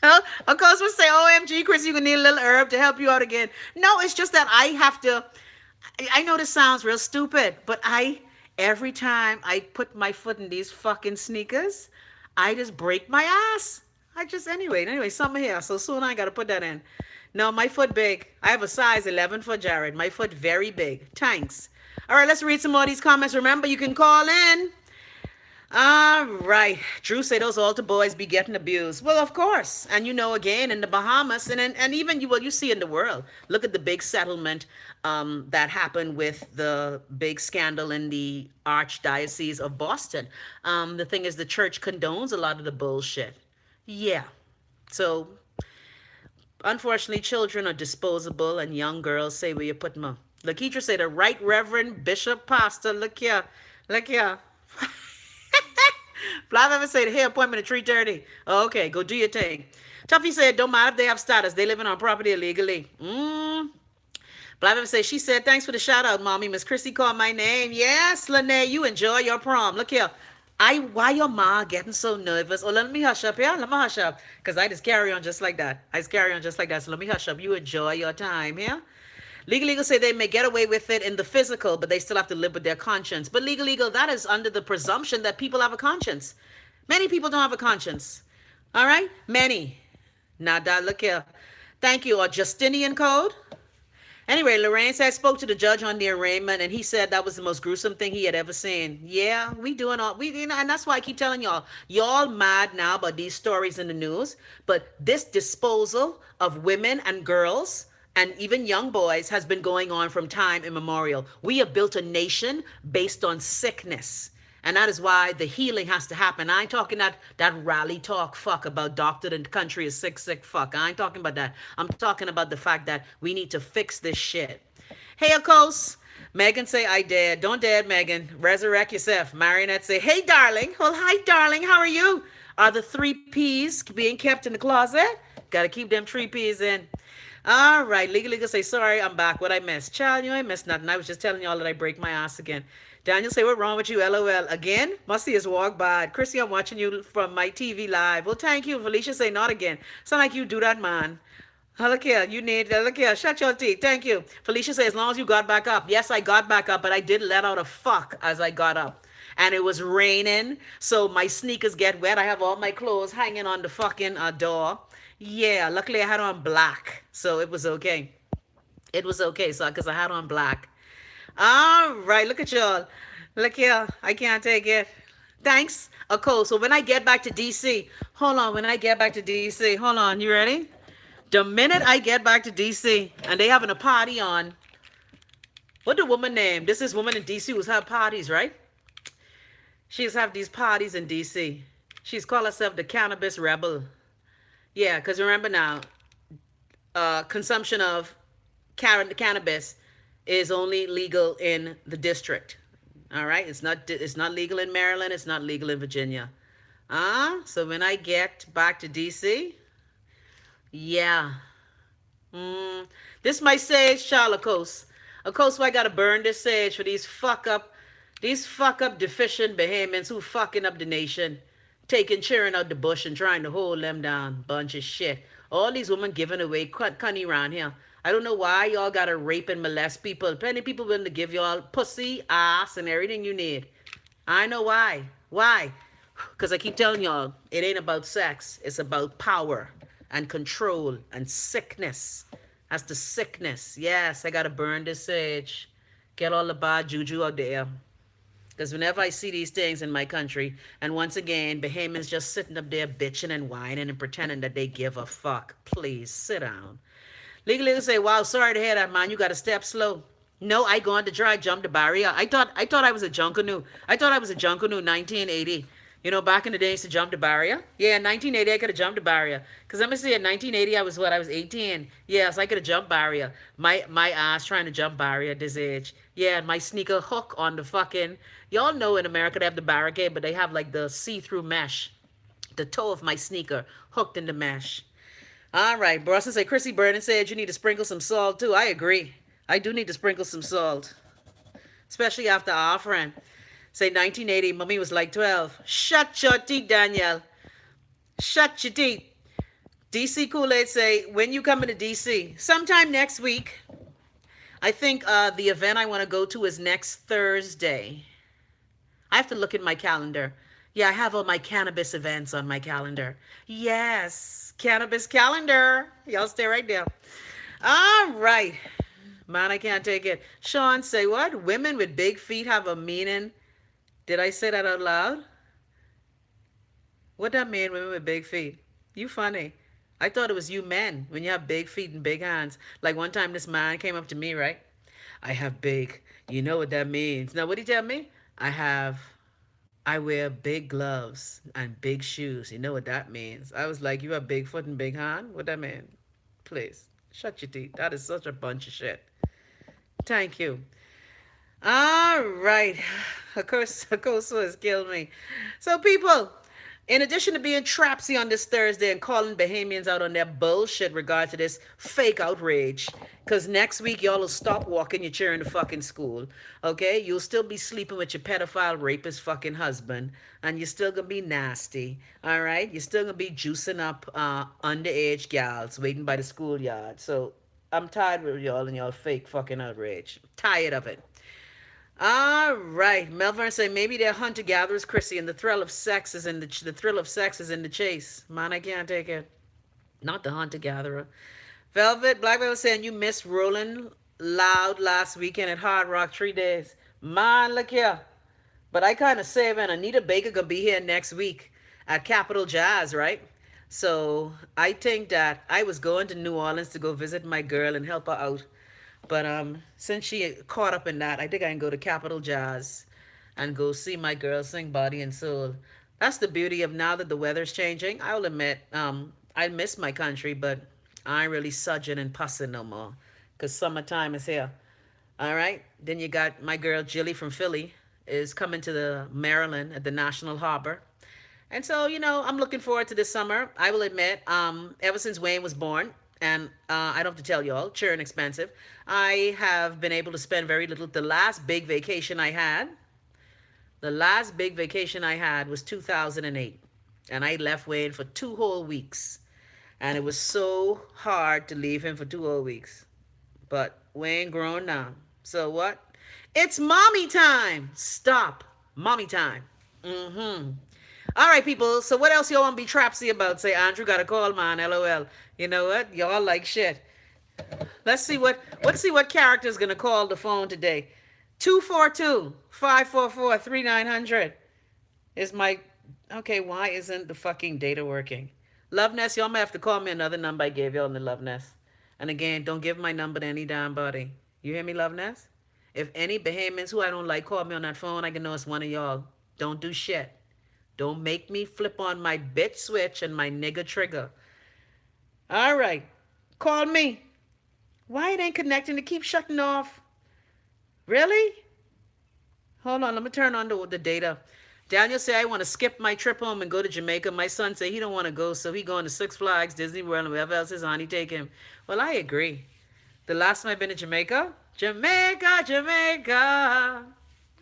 Of course, we'll say, OMG, Chris, you can need a little herb to help you out again. No, it's just that I have to. I know this sounds real stupid, but every time I put my foot in these fucking sneakers, I just break my ass. Anyway, something here. So soon I got to put that in. No, my foot big. I have a size 11 for Jared. My foot very big. Thanks. All right, let's read some more of these comments. Remember, you can call in. All right. Drew said those altar boys be getting abused. Well, of course. And again, in the Bahamas and even you see in the world. Look at the big settlement that happened with the big scandal in the Archdiocese of Boston. The thing is, the church condones a lot of the bullshit. Yeah. So, unfortunately, children are disposable and young girls say where you put them. Lakeitra said, the Right Reverend Bishop Pastor, look here. Flav ever said, hey, appointment at 3:30. Oh, okay, go do your thing. Tuffy said, don't matter if they have status. They living on property illegally. Flav ever said, she said, thanks for the shout out, mommy. Miss Chrissy called my name. Yes, Lene, you enjoy your prom. Look here. Why your ma getting so nervous? Oh, let me hush up here. Let me hush up. Because I just carry on just like that. So let me hush up. You enjoy your time here. Legal say they may get away with it in the physical, but they still have to live with their conscience. But legal, that is under the presumption that people have a conscience. Many people don't have a conscience. All right? Many. Nada, look here. Thank you. Or Justinian Code. Anyway, Lorraine said I spoke to the judge on the arraignment, and he said that was the most gruesome thing he had ever seen. Yeah, and that's why I keep telling y'all mad now about these stories in the news, but this disposal of women and girls and even young boys has been going on from time immemorial. We have built a nation based on sickness. And that is why the healing has to happen. I ain't talking that rally talk fuck about doctor the country is sick fuck. I ain't talking about that. I'm talking about the fact that we need to fix this shit. Hey, Akos. Megan say, I dare. Don't dare, Megan. Resurrect yourself. Marionette say, hey, darling. Well, hi, darling. How are you? Are the 3 P's being kept in the closet? Got to keep them 3 P's in. All right. Legal say, sorry, I'm back. What I missed? Child, you ain't missed nothing. I was just telling y'all that I break my ass again. Daniel say, what wrong with you? LOL. Again? Must see us walk by. Chrissy, I'm watching you from my TV live. Well, thank you. Felicia say, not again. Sound like you do that, man. Look here. Look here. Shut your teeth. Thank you. Felicia say, as long as you got back up. Yes, I got back up, but I did let out a fuck as I got up. And it was raining, so my sneakers get wet. I have all my clothes hanging on the fucking door. Yeah, luckily I had on black, so it was okay. It was okay, so because I had on black. All right, look at y'all. Look here, I can't take it. Thanks, Akko. So when I get back to DC, hold on, you ready? The minute I get back to DC, and they having a party on, what the woman name? This is woman in DC who's have parties, right? She's have these parties in DC. She's called herself the Cannabis Rebel. Yeah, because remember now, consumption of cannabis is only legal in the district. All right, it's not legal in Maryland. It's not legal in Virginia. So when I get back to DC, yeah. This my sage, Charlacos. Of course, I gotta burn this sage for these fuck up deficient Bahamians who fucking up the nation. Taking chirren out the bush and trying to hold them down. Bunch of shit. All these women giving away cunny around here. I don't know why y'all gotta rape and molest people. Plenty of people willing to give y'all pussy, ass, and everything you need. I know why. Why? Because I keep telling y'all, it ain't about sex. It's about power and control and sickness. That's the sickness. Yes, I gotta burn this sage. Get all the bad juju out there. Because whenever I see these things in my country, and once again, Bahamians just sitting up there bitching and whining and pretending that they give a fuck. Please, sit down. Legal say, wow, sorry to hear that, man. You got to step slow. No, I jump the barrier. I thought I was a Junkanoo. 1980. You know, back in the day, I used to jump the barrier. Yeah, in 1980, I could have jumped the barrier. Because let me see, in 1980, I was what? I was 18. Yes, I could have jumped barrier. My ass trying to jump barrier at this age. Yeah, and my sneaker hook on the fucking. Y'all know in America they have the barricade, but they have like the see-through mesh. The toe of my sneaker hooked in the mesh. All right, Boston say Chrissy Burden said you need to sprinkle some salt too. I agree. I do need to sprinkle some salt, especially after our friend. Say 1980, mommy was like 12. Shut your teeth, Danielle. Shut your teeth. DC Kool-Aid say, when you coming to DC? Sometime next week. I think the event I want to go to is next Thursday. I have to look at my calendar. Yeah, I have all my cannabis events on my calendar. Yes, cannabis calendar. Y'all stay right there. All right. Man, I can't take it. Sean, say what? Women with big feet have a meaning. Did I say that out loud? What that mean, women with big feet? You funny. I thought it was you men when you have big feet and big hands. Like one time this man came up to me, right? I have big. You know what that means. Now, what did he tell me? I wear big gloves and big shoes. You know what that means. I was like, you have big foot and big hand? What that mean? Please, shut your teeth. That is such a bunch of shit. Thank you. All right. Of course, has killed me. So, people, in addition to being trapsy on this Thursday and calling Bahamians out on their bullshit regard to this fake outrage, because next week y'all will stop walking your children to fucking school, okay? You'll still be sleeping with your pedophile rapist fucking husband, and you're still gonna be nasty, all right? You're still gonna be juicing up underage gals waiting by the schoolyard. So I'm tired of y'all and y'all fake fucking outrage. Tired of it. All right, Melvin say maybe they're hunter gatherers, Chrissy, and the thrill of sex is in the thrill of sex is in the chase. Man, I can't take it. Not the hunter gatherer. Velvet Black Velvet saying you missed Rolling Loud last weekend at Hard Rock 3 days. Man, look here. But I kind of saving Anita Baker gonna be here next week at Capitol Jazz, right? So I think that I was going to New Orleans to go visit my girl and help her out. But since she caught up in that, I think I can go to Capitol Jazz and go see my girl sing Body and Soul. That's the beauty of now that the weather's changing. I'll admit, I miss my country, but I ain't really sudging and pussing no more. Because summertime is here. All right. Then you got my girl Jilly from Philly is coming to the Maryland at the National Harbor. And so, I'm looking forward to this summer. I will admit, ever since Wayne was born, and I don't have to tell y'all, churn expensive, I have been able to spend very little. The last big vacation I had was 2008. And I left Wayne for 2 whole weeks. And it was so hard to leave him for 2 whole weeks. But Wayne grown now. So what? It's mommy time. Stop. Mommy time. Mm-hmm. All right, people. So what else y'all want to be trapsy about? Say, Andrew got a call, man. LOL. You know what? Y'all like shit. Let's see what character is gonna call the phone today. 242-544-3900 is my. Okay, why isn't the fucking data working? Love Nest, y'all might have to call me another number I gave y'all in the Love Nest. And again, don't give my number to any damn body. You hear me, Love Nest? If any Bahamians who I don't like call me on that phone, I can know it's one of y'all. Don't do shit. Don't make me flip on my bitch switch and my nigga trigger. All right. Call me. Why it ain't connecting? It keeps shutting off. Really? Hold on. Let me turn on the data. Daniel say I want to skip my trip home and go to Jamaica. My son say he don't want to go, so he going to Six Flags, Disney World, and wherever else his auntie take him. Well, I agree. The last time I've been to Jamaica, Jamaica.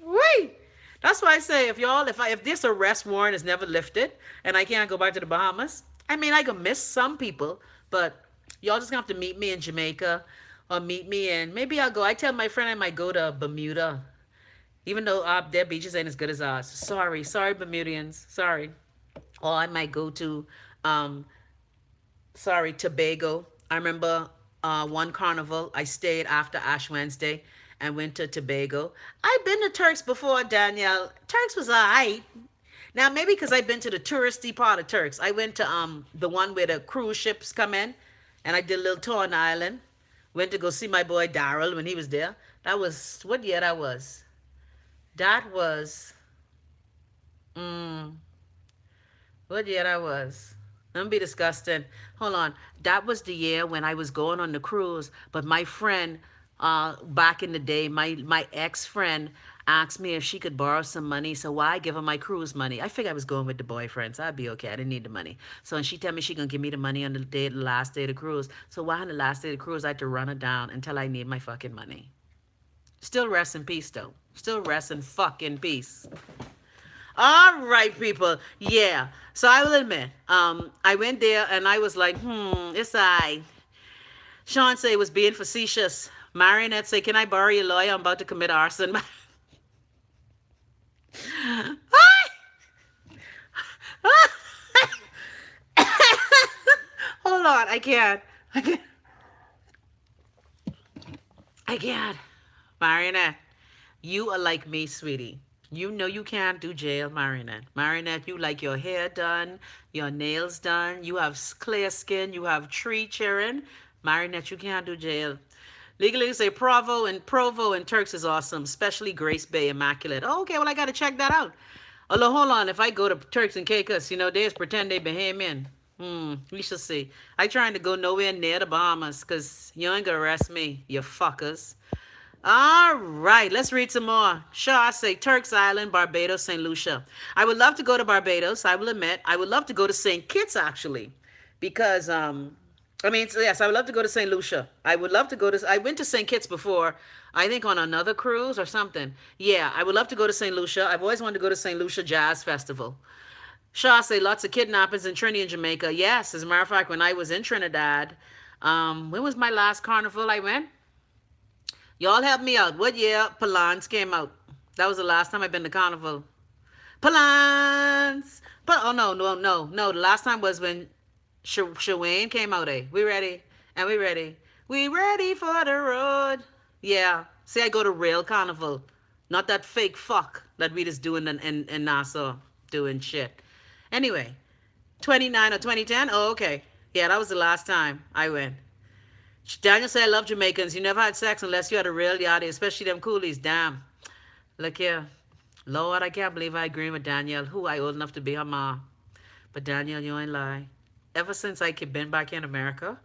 Wait. That's why I say if this arrest warrant is never lifted and I can't go back to the Bahamas, I mean I can miss some people, but y'all just gonna have to meet me in Jamaica or meet me in maybe I'll go. I tell my friend I might go to Bermuda. Even though their beaches ain't as good as ours. Sorry, Bermudians. Sorry. Or I might go to Tobago. I remember one carnival I stayed after Ash Wednesday and went to Tobago. I've been to Turks before, Danielle. Turks was alright. Now maybe because I've been to the touristy part of Turks. I went to the one where the cruise ships come in, and I did a little tour on the island. Went to go see my boy Daryl when he was there. That was what year that was? That was What year that was? Don't be disgusting. Hold on. That was the year when I was going on the cruise, but my friend, back in the day, my ex friend asked me if she could borrow some money. So why give her my cruise money? I figured I was going with the boyfriend, so I'd be okay. I didn't need the money. So and she tell me she gonna give me the money on the last day of the cruise. So why on the last day of the cruise I had to run her down until I need my fucking money? Still rest in peace though. Still rest in fucking peace. All right, people. Yeah. So I will admit, I went there and I was like, it's I. Sean say was being facetious. Marionette say, can I borrow your lawyer? I'm about to commit arson. Hold on, I can't. I can't. I can't. Marionette, you are like me, sweetie. You know you can't do jail, Marinette. Marinette, you like your hair done, your nails done, you have clear skin, you have tree chirren. Marinette, you can't do jail. Legally say Provo and Turks is awesome, especially Grace Bay Immaculate. Oh, okay, well I gotta check that out. Although hold on, if I go to Turks and Caicos, they just pretend they Bahamian. We shall see. I trying to go nowhere near the Bahamas, cause you ain't gonna arrest me, you fuckers. All right, let's read some more. Sure, I say Turks Island, Barbados, St. Lucia. I would love to go to Barbados. I will admit, I would love to go to St. Kitts actually, because yes, I would love to go to St. Lucia. I would love to go to. I went to St. Kitts before. I think on another cruise or something. Yeah, I would love to go to St. Lucia. I've always wanted to go to St. Lucia Jazz Festival. Shaw say lots of kidnappings in Trinity and Jamaica. Yes, as a matter of fact, when I was in Trinidad, when was my last carnival I went? Y'all help me out. What year Palans came out? That was the last time I've been to Carnival. Palans! Oh, no. The last time was when Shawayne came out, eh? We ready? And we ready. We ready for the road. Yeah. See, I go to real Carnival. Not that fake fuck that we just doing in Nassau. Doing shit. Anyway. 29 or 2010? Oh, okay. Yeah, that was the last time I went. Daniel said, I love Jamaicans. You never had sex unless you had a real yachty, especially them coolies. Damn. Look here. Lord, I can't believe I agree with Danielle, who I old enough to be her mom. But Danielle, you ain't lie. Ever since I been back in America,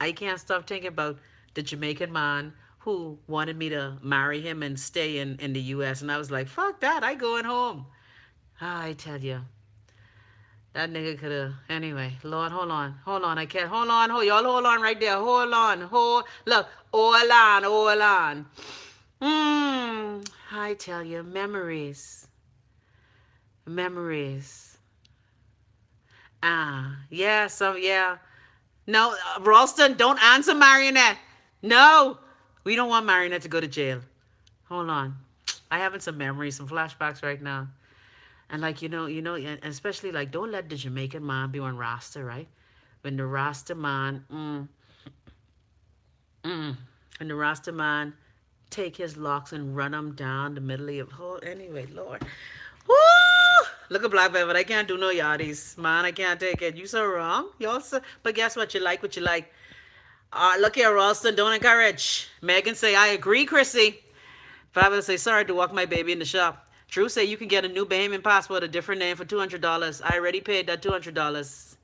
I can't stop thinking about the Jamaican man who wanted me to marry him and stay in the U.S. And I was like, fuck that. I going home. I tell you. That nigga could have. Anyway, Lord, hold on. I can't. Y'all hold on right there. Look. Hold on. I tell you, memories. Yeah, yeah. No, Ralston, don't answer Marionette. No. We don't want Marionette to go to jail. Hold on. I having some memories, some flashbacks right now. And like, and especially like, don't let the Jamaican man be on Rasta, right? When the Rasta man, when the Rasta man take his locks and run them down the middle of anyway, Lord. Woo! Look at Black Velvet. I can't do no yachties. Man, I can't take it. You so wrong. Y'all so, but guess what? You like what you like. Look here, Ralston. Don't encourage. Megan say, I agree, Chrissy. Fabulous say, sorry to walk my baby in the shop. Drew say you can get a new Bahamian passport, a different name for $200. I already paid that $200.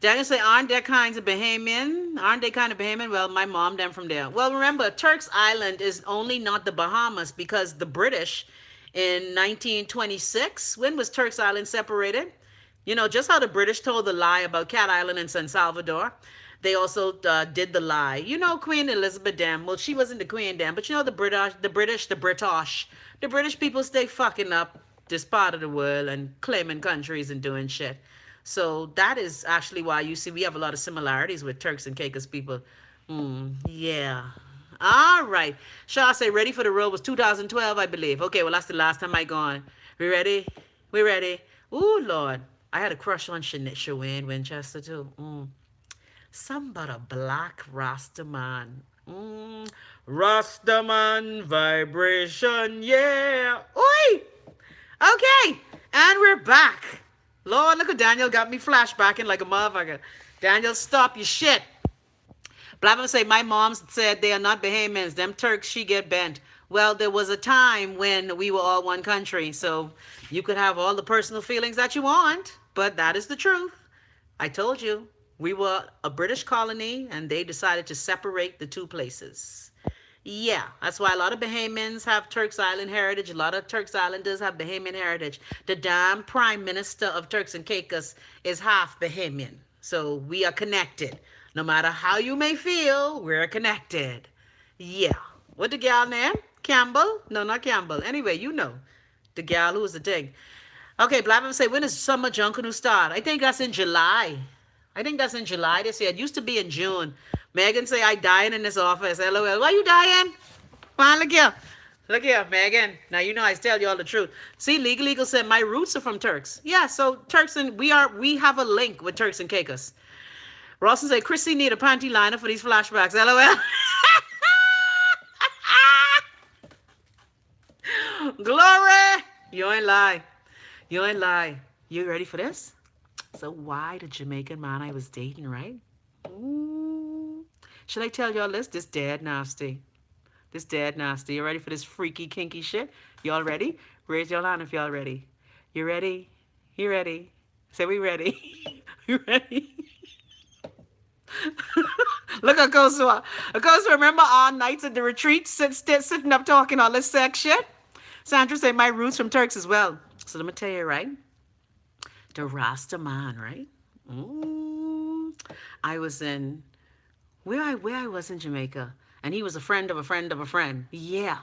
Daniel say, aren't they kind of Bahamian? Well, my mom them from there. Well, remember, Turks Island is only not the Bahamas because the British in 1926, when was Turks Island separated? Just how the British told the lie about Cat Island and San Salvador. They also did the lie. Queen Elizabeth dam. Well, she wasn't the queen dam, but the British people stay fucking up this part of the world and claiming countries and doing shit. So that is actually why you see we have a lot of similarities with Turks and Caicos people. Yeah. All right. Shaw say ready for the road was 2012, I believe. Okay, well, that's the last time I gone. We ready? Ooh, Lord. I had a crush on Shawayne Winchester, too. Some but a black Rastaman. Rastaman vibration, yeah. Oi! Okay, and we're back. Lord, look at Daniel got me flashbacking like a motherfucker. Daniel, stop your shit. Blabber say, my mom said they are not Bahamians. Them Turks, she get bent. Well, there was a time when we were all one country, so you could have all the personal feelings that you want, but that is the truth. I told you, we were a British colony and they decided to separate the two places. Yeah, that's why a lot of Bahamians have Turks Island heritage. A lot of Turks Islanders have Bahamian heritage. The damn prime minister of Turks and Caicos is half Bahamian. So we are connected. No matter how you may feel, we're connected. Yeah. What the gal name? Campbell? No, not Campbell. Anyway, you know. The gal who was the thing. Okay, Black people say, when is summer Junkanoo start? I think that's in July. I think that's in July this year. It used to be in June. Megan say, I dying in this office. LOL. Why you dying? Come on, look here. Look here, Megan. Now, you know I tell you all the truth. See, Legal said, my roots are from Turks. Yeah, so Turks and we have a link with Turks and Caicos. Rawson said, Chrissy need a panty liner for these flashbacks. LOL. Glory. You ain't lie. You ain't lie. You ready for this? So why the Jamaican man I was dating, right? Ooh. Should I tell y'all this? This dead nasty. This dead nasty. You ready for this freaky, kinky shit? Y'all ready? Raise your hand if y'all ready. You ready? You ready? Say we ready. You ready? Look at Kosua. Kosua, remember our nights at the retreat, sitting up talking all this sex shit? Sandra said, my roots from Turks as well. So let me tell you, right? The Rasta man, right? Ooh. I was in, where I was in Jamaica. And he was a friend of a friend of a friend. Yeah.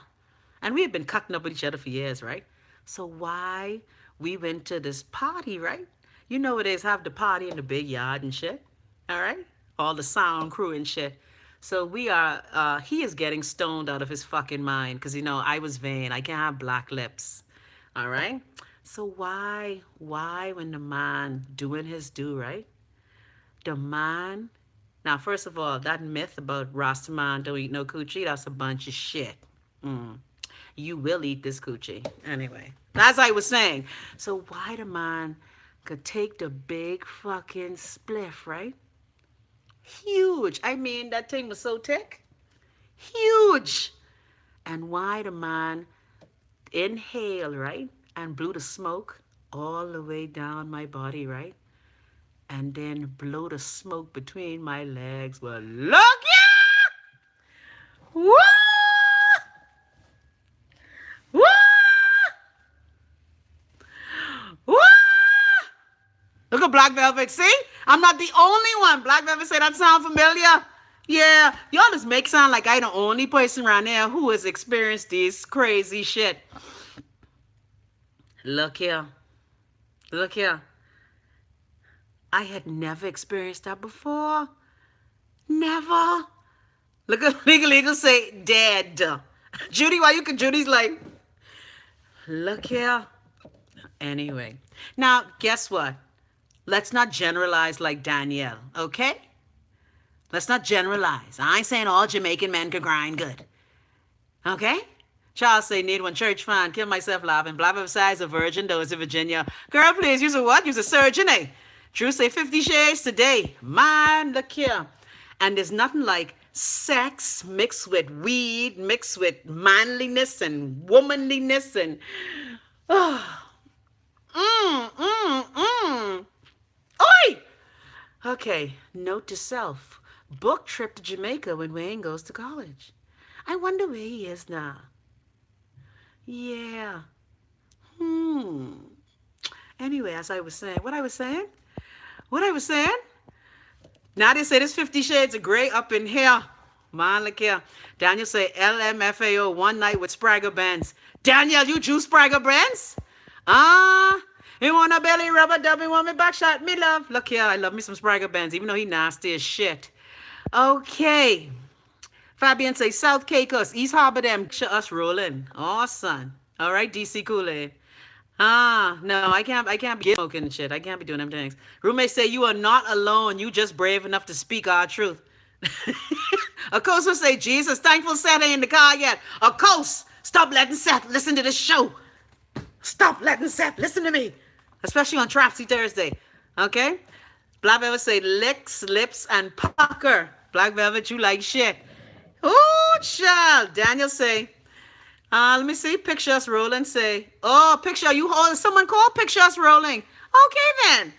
And we had been cutting up with each other for years, right? So why we went to this party, right? You know it is, have the party in the big yard and shit. All right? All the sound crew and shit. So we are, he is getting stoned out of his fucking mind. Because, you know, I was vain. I can't have black lips. All right? So why when the man doing his do, right? The man, now first of all, that myth about Rasta man don't eat no coochie, that's a bunch of shit. You will eat this coochie. Anyway, as I was saying, so why the man could take the big fucking spliff, right? Huge. I mean, that thing was so thick. Huge. And why the man inhale, right? And blew the smoke all the way down my body, right? And then blow the smoke between my legs. Well, look ya! Woo! Woo! Woo! Look at Black Velvet. See? I'm not the only one. Black Velvet say that sound familiar? Yeah. Y'all just make sound like I the only person around there who has experienced this crazy shit. Look here. Look here. I had never experienced that before. Never. Look at Legal say dead. Judy, why you can Judy's like, look here. Anyway. Now, guess what? Let's not generalize like Danielle, okay? Let's not generalize. I ain't saying all Jamaican men can grind good. Okay? Charles say, need one church fan. Kill myself laughing. Blah, blah, besides a virgin, though, is a Virginia. Girl, please, use a what? Use a surgeon, eh? Drew say 50 Shades today. Man, look here. And there's nothing like sex mixed with weed, mixed with manliness and womanliness and... Oi! Okay, note to self. Book trip to Jamaica when Wayne goes to college. I wonder where he is now. Yeah. Anyway, as I was saying, what I was saying? Nadia said it's 50 Shades of Grey up in here. Man, look here. Daniel say LMFAO one night with Spragger Benz. Daniel, you Jew Spragger Benz? You want a belly rubber dub? You want me back shot? Me love. Look here, I love me some Spragger Benz, even though he nasty as shit. Okay. Fabian say South Caicos, East Harbor them, us rolling. Oh, son. All right, DC Kool-Aid. No, I can't be smoking and shit. I can't be doing them things. Roommate say you are not alone. You just brave enough to speak our truth. Of course, we'll say Jesus, thankful Seth ain't in the car yet. Of course, stop letting Seth listen to this show. Stop letting Seth listen to me. Especially on Trapsy Thursday. Okay? Black Velvet say licks, lips, and pucker. Black Velvet, you like shit. Oh, child. Daniel say, let me see. Picture us rolling. Say, oh, picture you. Oh, someone called picture us rolling. Okay, then.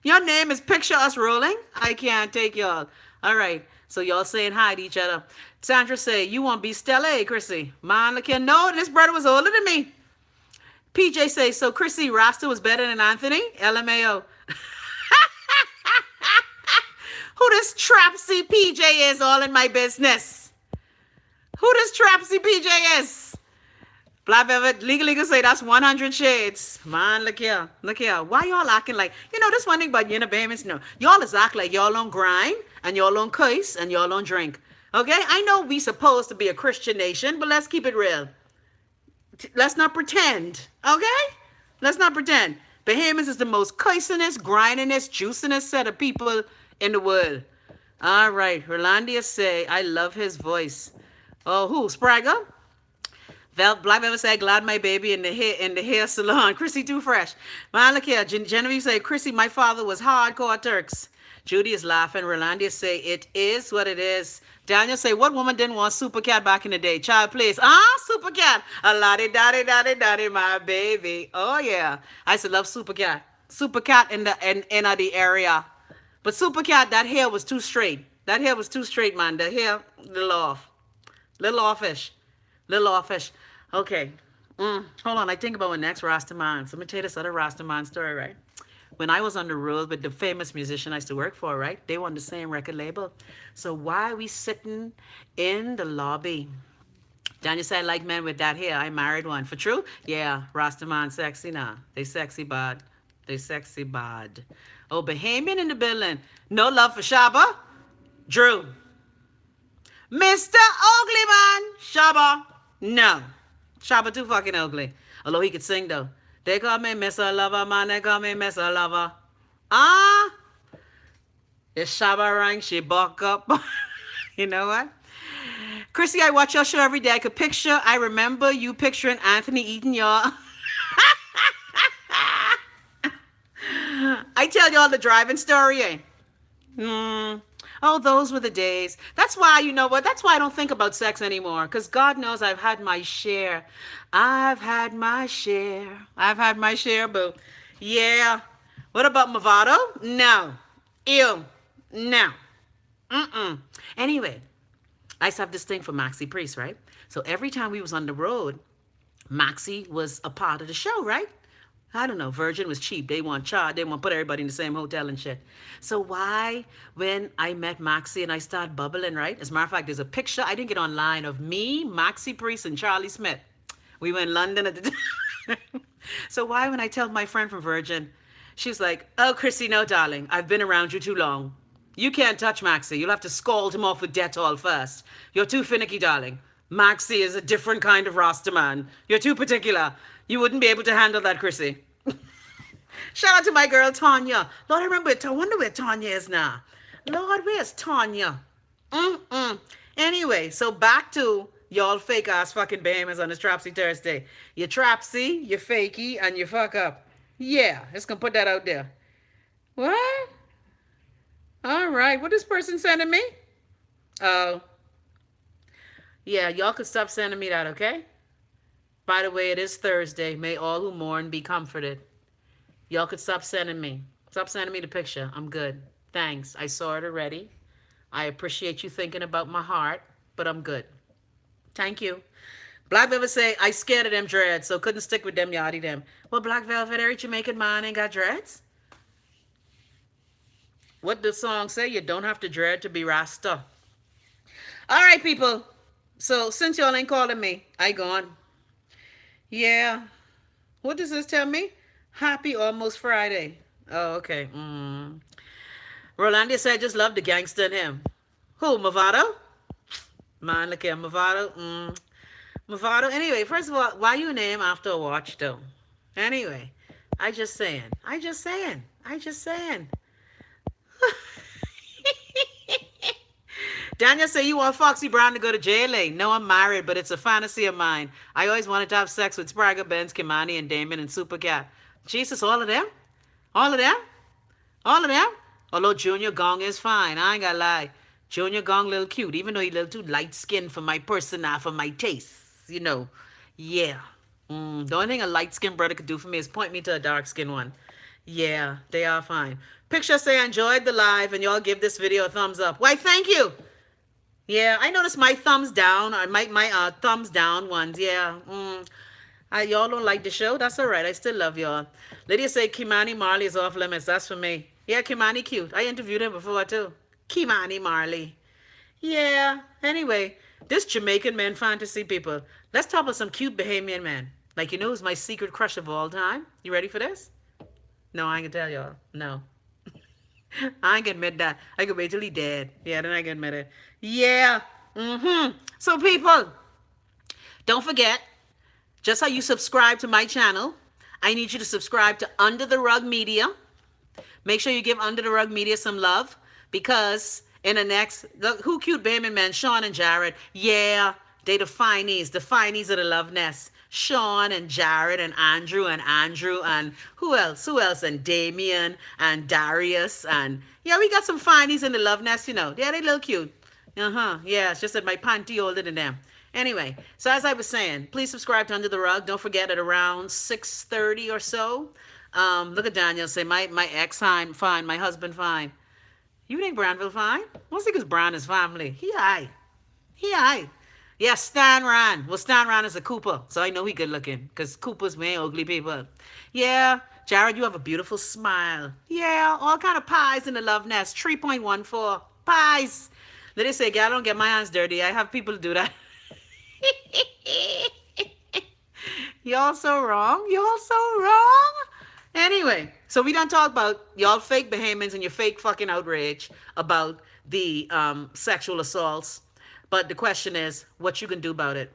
Your name is Picture Us Rolling? I can't take y'all. All right. So y'all saying hi to each other. Sandra say, you want to be Stella, Chrissy? Man, look here. No, this brother was older than me. PJ say, so Chrissy Rasta was better than Anthony? LMAO. Who this Trapsy PJ is all in my business? Who this Trapsy PJ is? Black Velvet, legal say that's 100 shades. Man, look here. Look here. Why y'all acting like, this one thing about Bahamas, y'all is act like y'all don't grind, and y'all don't cuss, and y'all don't drink. Okay? I know we supposed to be a Christian nation, but let's keep it real. Let's not pretend. Okay? Let's not pretend. Bahamas is the most cussingest, grindingest, juicingest set of people in the world. All right. Rolandia say, I love his voice. Oh, who? Sprague? Black Velvet say, glad my baby in the hair salon. Chrissy too fresh. Man, look here. Genevieve say, Chrissy, my father was hardcore Turks. Judy is laughing. Rolandia say, it is what it is. Daniel say, what woman didn't want Super Cat back in the day? Child, please. Super Cat. A lottie, daddy, daddy, daddy, my baby. Oh, yeah. I used to love Super Cat. Super Cat in the area. But Super Cat, that hair was too straight. That hair was too straight, man. The hair, little off. Little offish. Little offish. Okay. Hold on. I think about my next Rastaman. So let me tell you this other Rastaman story, right? When I was on the road with the famous musician I used to work for, right? They were on the same record label. So why are we sitting in the lobby? Daniel said, I like men with that hair. I married one. For true? Yeah. Rastaman sexy now. They sexy bad. They sexy bad. Oh, Bahamian in the building. No love for Shaba? Drew. Mr. Ugly Man. Shaba. No. Shaba too fucking ugly. Although he could sing though. They call me Mr. Lover, man. They call me Mr. Lover. If Shaba rang, she buck up. You know what? Chrissy, I watch your show every day. I remember you picturing Anthony eating y'all. I tell y'all the driving story, eh? Oh, those were the days. That's why, you know what? That's why I don't think about sex anymore. Because God knows I've had my share. I've had my share. I've had my share, boo. Yeah. What about Movado? No. Ew. No. Anyway, I used to have this thing for Maxie Priest, right? So every time we was on the road, Maxie was a part of the show, right? I don't know. Virgin was cheap. They want charge. They want to put everybody in the same hotel and shit. So why, when I met Maxie and I started bubbling, right? As a matter of fact, there's a picture I didn't get online of me, Maxie Priest, and Charlie Smith. We were in London at the time. So why, when I tell my friend from Virgin, she's like, oh, Chrissy, no, darling. I've been around you too long. You can't touch Maxie. You'll have to scald him off with Dettol first. You're too finicky, darling. Maxie is a different kind of Rasta man. You're too particular. You wouldn't be able to handle that, Chrissy. Shout out to my girl, Tanya. Lord, I wonder where Tanya is now. Lord, where's Tanya? Anyway, so back to y'all fake-ass fucking Bahamas on this Trapsy Thursday. You Trapsy, you fakey, and you fuck up. Yeah, just gonna put that out there. What? All right, what this person sending me? Oh. Yeah, y'all could stop sending me that, okay? By the way, it is Thursday. May all who mourn be comforted. Y'all could stop sending me. Stop sending me the picture. I'm good. Thanks. I saw it already. I appreciate you thinking about my heart, but I'm good. Thank you. Black Velvet say, I scared of them dreads, so couldn't stick with them yachty them. Well, Black Velvet, every Jamaican man ain't got dreads. What the song say? You don't have to dread to be Rasta. All right, people. So since y'all ain't calling me, I gone. Yeah. What does this tell me? Happy almost Friday. Oh, okay. Rolandia said, I just love the gangster in him. Who, Movado? Man, look at Movado. Movado. Anyway, first of all, why you name after a watch, though? Anyway, I just saying. Daniel say you want Foxy Brown to go to jail, eh? No, I'm married, but it's a fantasy of mine. I always wanted to have sex with Sprague, Benz, Kimani, and Damon, and Supercat. Jesus, all of them? All of them? All of them? Although Junior Gong is fine, I ain't gonna lie. Junior Gong little cute, even though he little too light-skinned for my persona, for my tastes, you know. Yeah. The only thing a light-skinned brother could do for me is point me to a dark-skinned one. Yeah, they are fine. Picture say I enjoyed the live and y'all give this video a thumbs up. Why, thank you. Yeah, I noticed my thumbs down, or my thumbs down ones. Yeah. Y'all don't like the show? That's all right. I still love y'all. Lydia say Kimani Marley is off limits. That's for me. Yeah, Kimani cute. I interviewed him before too. Kimani Marley. Yeah. Anyway, this Jamaican man fantasy people. Let's talk about some cute Bahamian man. Like, you know who's my secret crush of all time? You ready for this? No, I ain't gonna tell y'all. No. I ain't gonna admit that. I could wait till he dead. Yeah, then I can admit it. Yeah. So people, don't forget, just how you subscribe to my channel, I need you to subscribe to Under the Rug Media. Make sure you give Under the Rug Media some love, because in the next, who cute Bahamian men, Sean and Jared, yeah, they the fineys of the Love Nest. Sean and Jared and Andrew and who else, and Damien and Darius, and yeah, we got some fineys in the Love Nest, you know. Yeah, they little cute. Yeah, it's just that my panty older than them. Anyway, so as I was saying, please subscribe to Under the Rug. Don't forget, at around 6:30 or so. Look at Daniel say, my ex fine, my husband fine. You think Branville fine? Mostly because Brown is family. He aye. Yeah, Stan Ran. Well, Stan Ran is a Cooper, so I know he good looking, because Coopers may ugly people. Yeah, Jared, you have a beautiful smile. Yeah, all kind of pies in the Love Nest. 3.14 pies. Let it say, girl, I don't get my hands dirty. I have people do that. Y'all so wrong. Anyway, so we done talk about y'all fake Bahamians and your fake fucking outrage about the sexual assaults. But the question is, what you can do about it?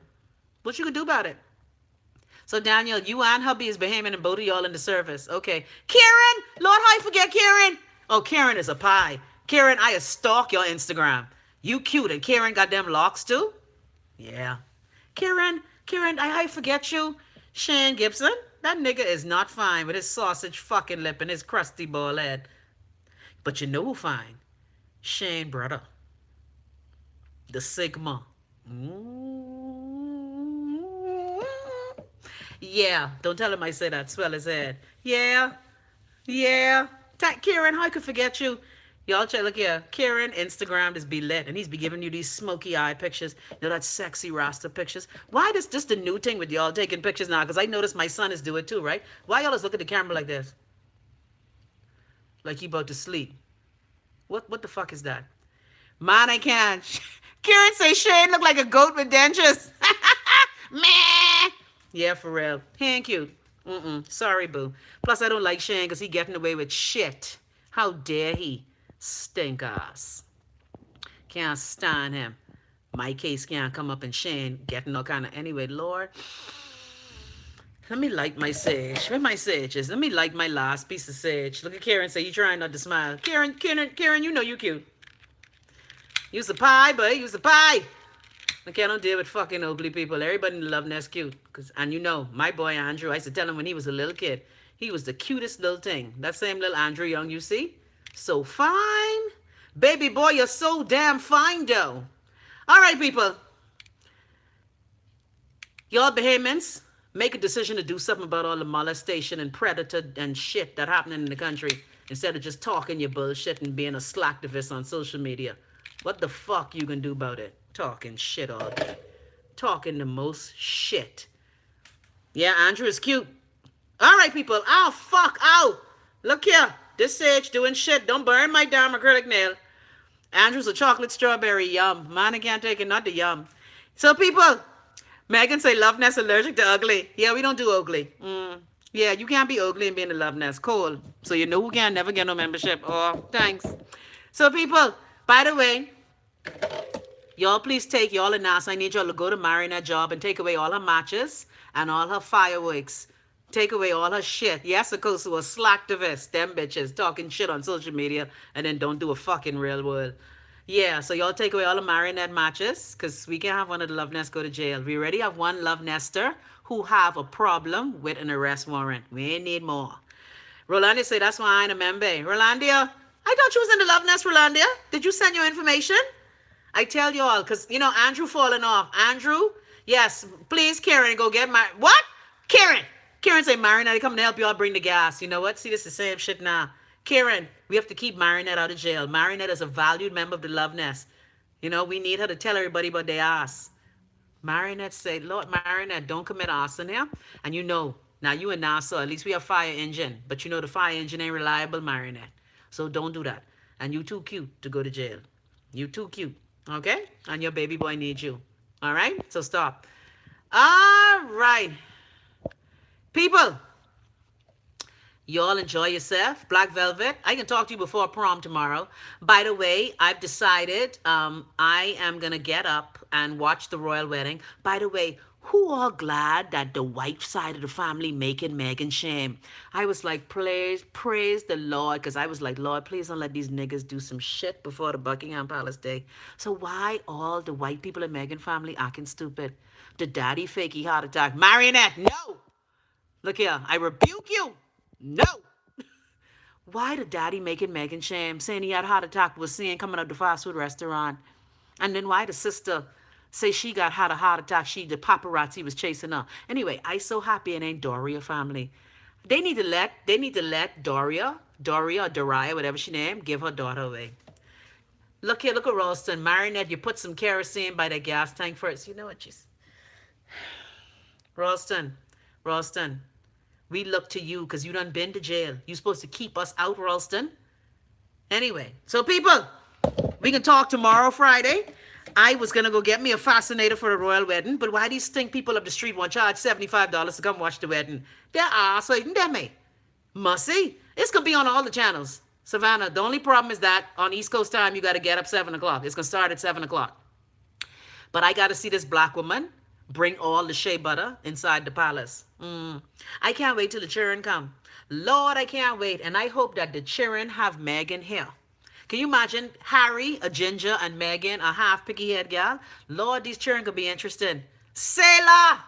So Daniel, you and hubby is Bahamian and both of y'all in the service. Okay. Karen! Lord, how I forget Karen? Oh, Karen is a pie. Karen, I stalk your Instagram. You cute, and Karen got them locks too? Yeah. Karen, I forget you. Shane Gibson, that nigga is not fine with his sausage fucking lip and his crusty bald head. But you know who fine? Shane brother. The Sigma. Yeah, don't tell him I said that. Swell his head. Yeah. Kieran, how I could forget you? Y'all check, look here. Kieran, Instagram just be lit, and he's be giving you these smoky eye pictures. You know, that sexy Rasta pictures. Why this just a new thing with y'all taking pictures now? Because I noticed my son is doing it too, right? Why y'all just look at the camera like this? Like he about to sleep. What the fuck is that? Man, I can't. Kieran say Shane look like a goat with dentures. Meh. Yeah, for real. He ain't cute. Sorry, boo. Plus, I don't like Shane because he getting away with shit. How dare he? Stink ass. Can't stand him. My case can't come up, and Shane getting all kind of... Anyway, Lord. Let me light my sage. Where my sage is? Let me light my last piece of sage. Look at Karen say, you trying not to smile. Karen, you know you cute. Use the pie, boy. Use the pie. Okay, I don't deal with fucking ugly people. Everybody in the Love Nest cute. And you know, my boy Andrew, I used to tell him when he was a little kid, he was the cutest little thing. That same little Andrew Young you see? So fine. Baby boy, you're so damn fine, though. All right, people. Y'all Bahamians, make a decision to do something about all the molestation and predator and shit that happening in the country, instead of just talking your bullshit and being a slacktivist on social media. What the fuck you gonna do about it? Talking shit all day. Talking the most shit. Yeah, Andrew is cute. All right, people. Ow, fuck. Ow. Look here. This sage doing shit. Don't burn my damn acrylic nail. Andrew's a chocolate strawberry. Yum. Man, I can't take it. Not the yum. So, people. Megan say Love Nest allergic to ugly. Yeah, we don't do ugly. Yeah, you can't be ugly and be in the Love Nest. Cool. So, you know who can never get no membership. Oh, thanks. So, people. By the way, y'all please take y'all and Nas. I need y'all to go to Marina job and take away all her matches and all her fireworks. Take away all her shit. Yes, of course, who are slacktivists, them bitches, talking shit on social media and then don't do a fucking real world. Yeah, so y'all take away all the marionette matches, because we can have one of the Love Nest go to jail. We already have one Love Nester who have a problem with an arrest warrant. We ain't need more. Rolandia say, that's why I ain't a member. Rolandia, I thought you was in the Love Nest, Rolandia. Did you send your information? I tell you all, because, you know, Andrew falling off. Andrew, yes, please, Karen, go get my... What? Karen say, Marion, I come to help you all bring the gas. You know what? See, this is the same shit now. Karen, we have to keep Marinette out of jail. Marinette is a valued member of the Love Nest. You know, we need her to tell everybody about their ass. Marinette said, Lord, Marinette, don't commit arson here. And you know, now you in Nassau, at least we have fire engine. But you know the fire engine ain't reliable, Marinette. So don't do that. And you too cute to go to jail. You too cute. Okay? And your baby boy needs you. All right? So stop. All right. People, y'all enjoy yourself. Black Velvet. I can talk to you before prom tomorrow. By the way, I've decided I am going to get up and watch the royal wedding. By the way, who all glad that the white side of the family making Meghan shame? I was like, praise the Lord. Because I was like, Lord, please don't let these niggas do some shit before the Buckingham Palace Day. So why all the white people in Meghan family acting stupid? The daddy fakey heart attack. Marionette, no! Look here, I rebuke you. No. Why the daddy making Meghan shame, saying he had a heart attack, was seen coming out the fast food restaurant? And then why the sister say she had a heart attack, the paparazzi was chasing her. Anyway, I so happy it ain't Doria family. They need to let Doria or Doria, whatever she named, give her daughter away. Look here, look at Ralston. Marinette, you put some kerosene by the gas tank first. You know what she's... Ralston, we look to you because you done been to jail. You supposed to keep us out, Ralston. Anyway, so people, we can talk tomorrow, Friday. I was going to go get me a fascinator for the royal wedding, but why these stink people up the street want to charge $75 to come watch the wedding? They're ass eating them, eh? Must see. It's going to be on all the channels. Savannah, the only problem is that on East Coast time, you got to get up 7 o'clock. It's going to start at 7 o'clock. But I got to see this black woman bring all the shea butter inside the palace. I can't wait till the chirren come. Lord, I can't wait. And I hope that the chirren have Meghan here. Can you imagine Harry, a ginger, and Meghan, a half picky head gal? Lord, these chirren could be interesting. Selah!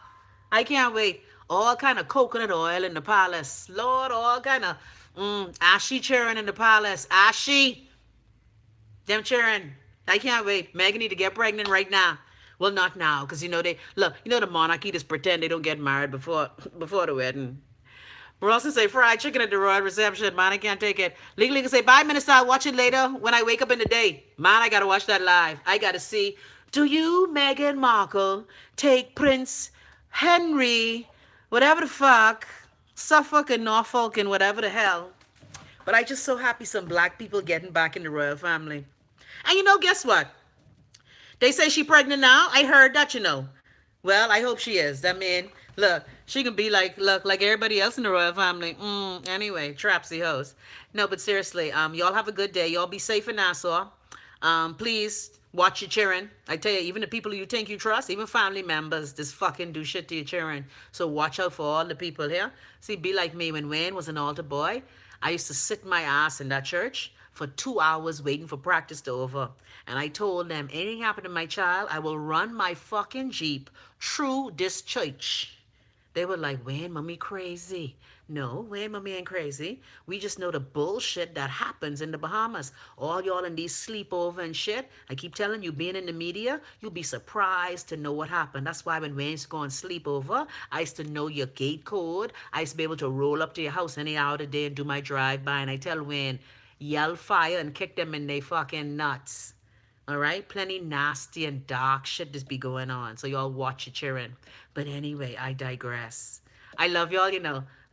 I can't wait. All kind of coconut oil in the palace. Lord, all kind of ashy chirren in the palace. Ashy. Them chirren. I can't wait. Meghan need to get pregnant right now. Well, not now, because the monarchy just pretend they don't get married before the wedding. Ralston say fried chicken at the royal reception. Man, I can't take it. Legally can say, bye, minister. I'll watch it later when I wake up in the day. Man, I got to watch that live. I got to see, do you, Meghan Markle, take Prince Henry, whatever the fuck, Suffolk and Norfolk and whatever the hell. But I just so happy some black people getting back in the royal family. And guess what? They say she pregnant now. I heard that, Well, I hope she is. I mean, look, she can be like everybody else in the royal family. Anyway, trapsy host. No, but seriously, y'all have a good day. Y'all be safe in Nassau. Please watch your children. I tell you, even the people you think you trust, even family members, just fucking do shit to your children. So watch out for all the people here. See, be like me. When Wayne was an altar boy, I used to sit my ass in that church for 2 hours waiting for practice to over. And I told them, anything happened to my child, I will run my fucking Jeep through this church. They were like, Wayne, mommy crazy. No, Wayne, mommy ain't crazy. We just know the bullshit that happens in the Bahamas. All y'all in these sleepover and shit. I keep telling you, being in the media, you'll be surprised to know what happened. That's why when Wayne's going sleepover, I used to know your gate code. I used to be able to roll up to your house any hour of the day and do my drive-by. And I tell Wayne, yell fire and kick them in they fucking nuts. All right? Plenty nasty and dark shit just be going on. So y'all watch your children. But anyway, I digress. I love y'all,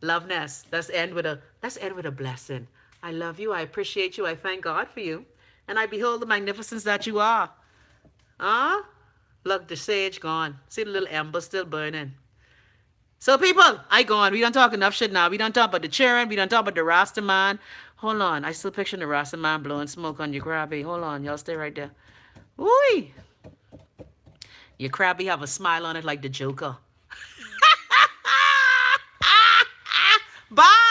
Loveness. Let's end with a blessing. I love you. I appreciate you. I thank God for you. And I behold the magnificence that you are. Look, the sage gone. See the little ember still burning. So people, I gone. We don't talk enough shit now. We don't talk about the children. We don't talk about the Rasta man. Hold on. I still picture the Rasta man blowing smoke on your crabby. Hold on. Y'all stay right there. Ooh. Your crabby have a smile on it like the Joker. Bye.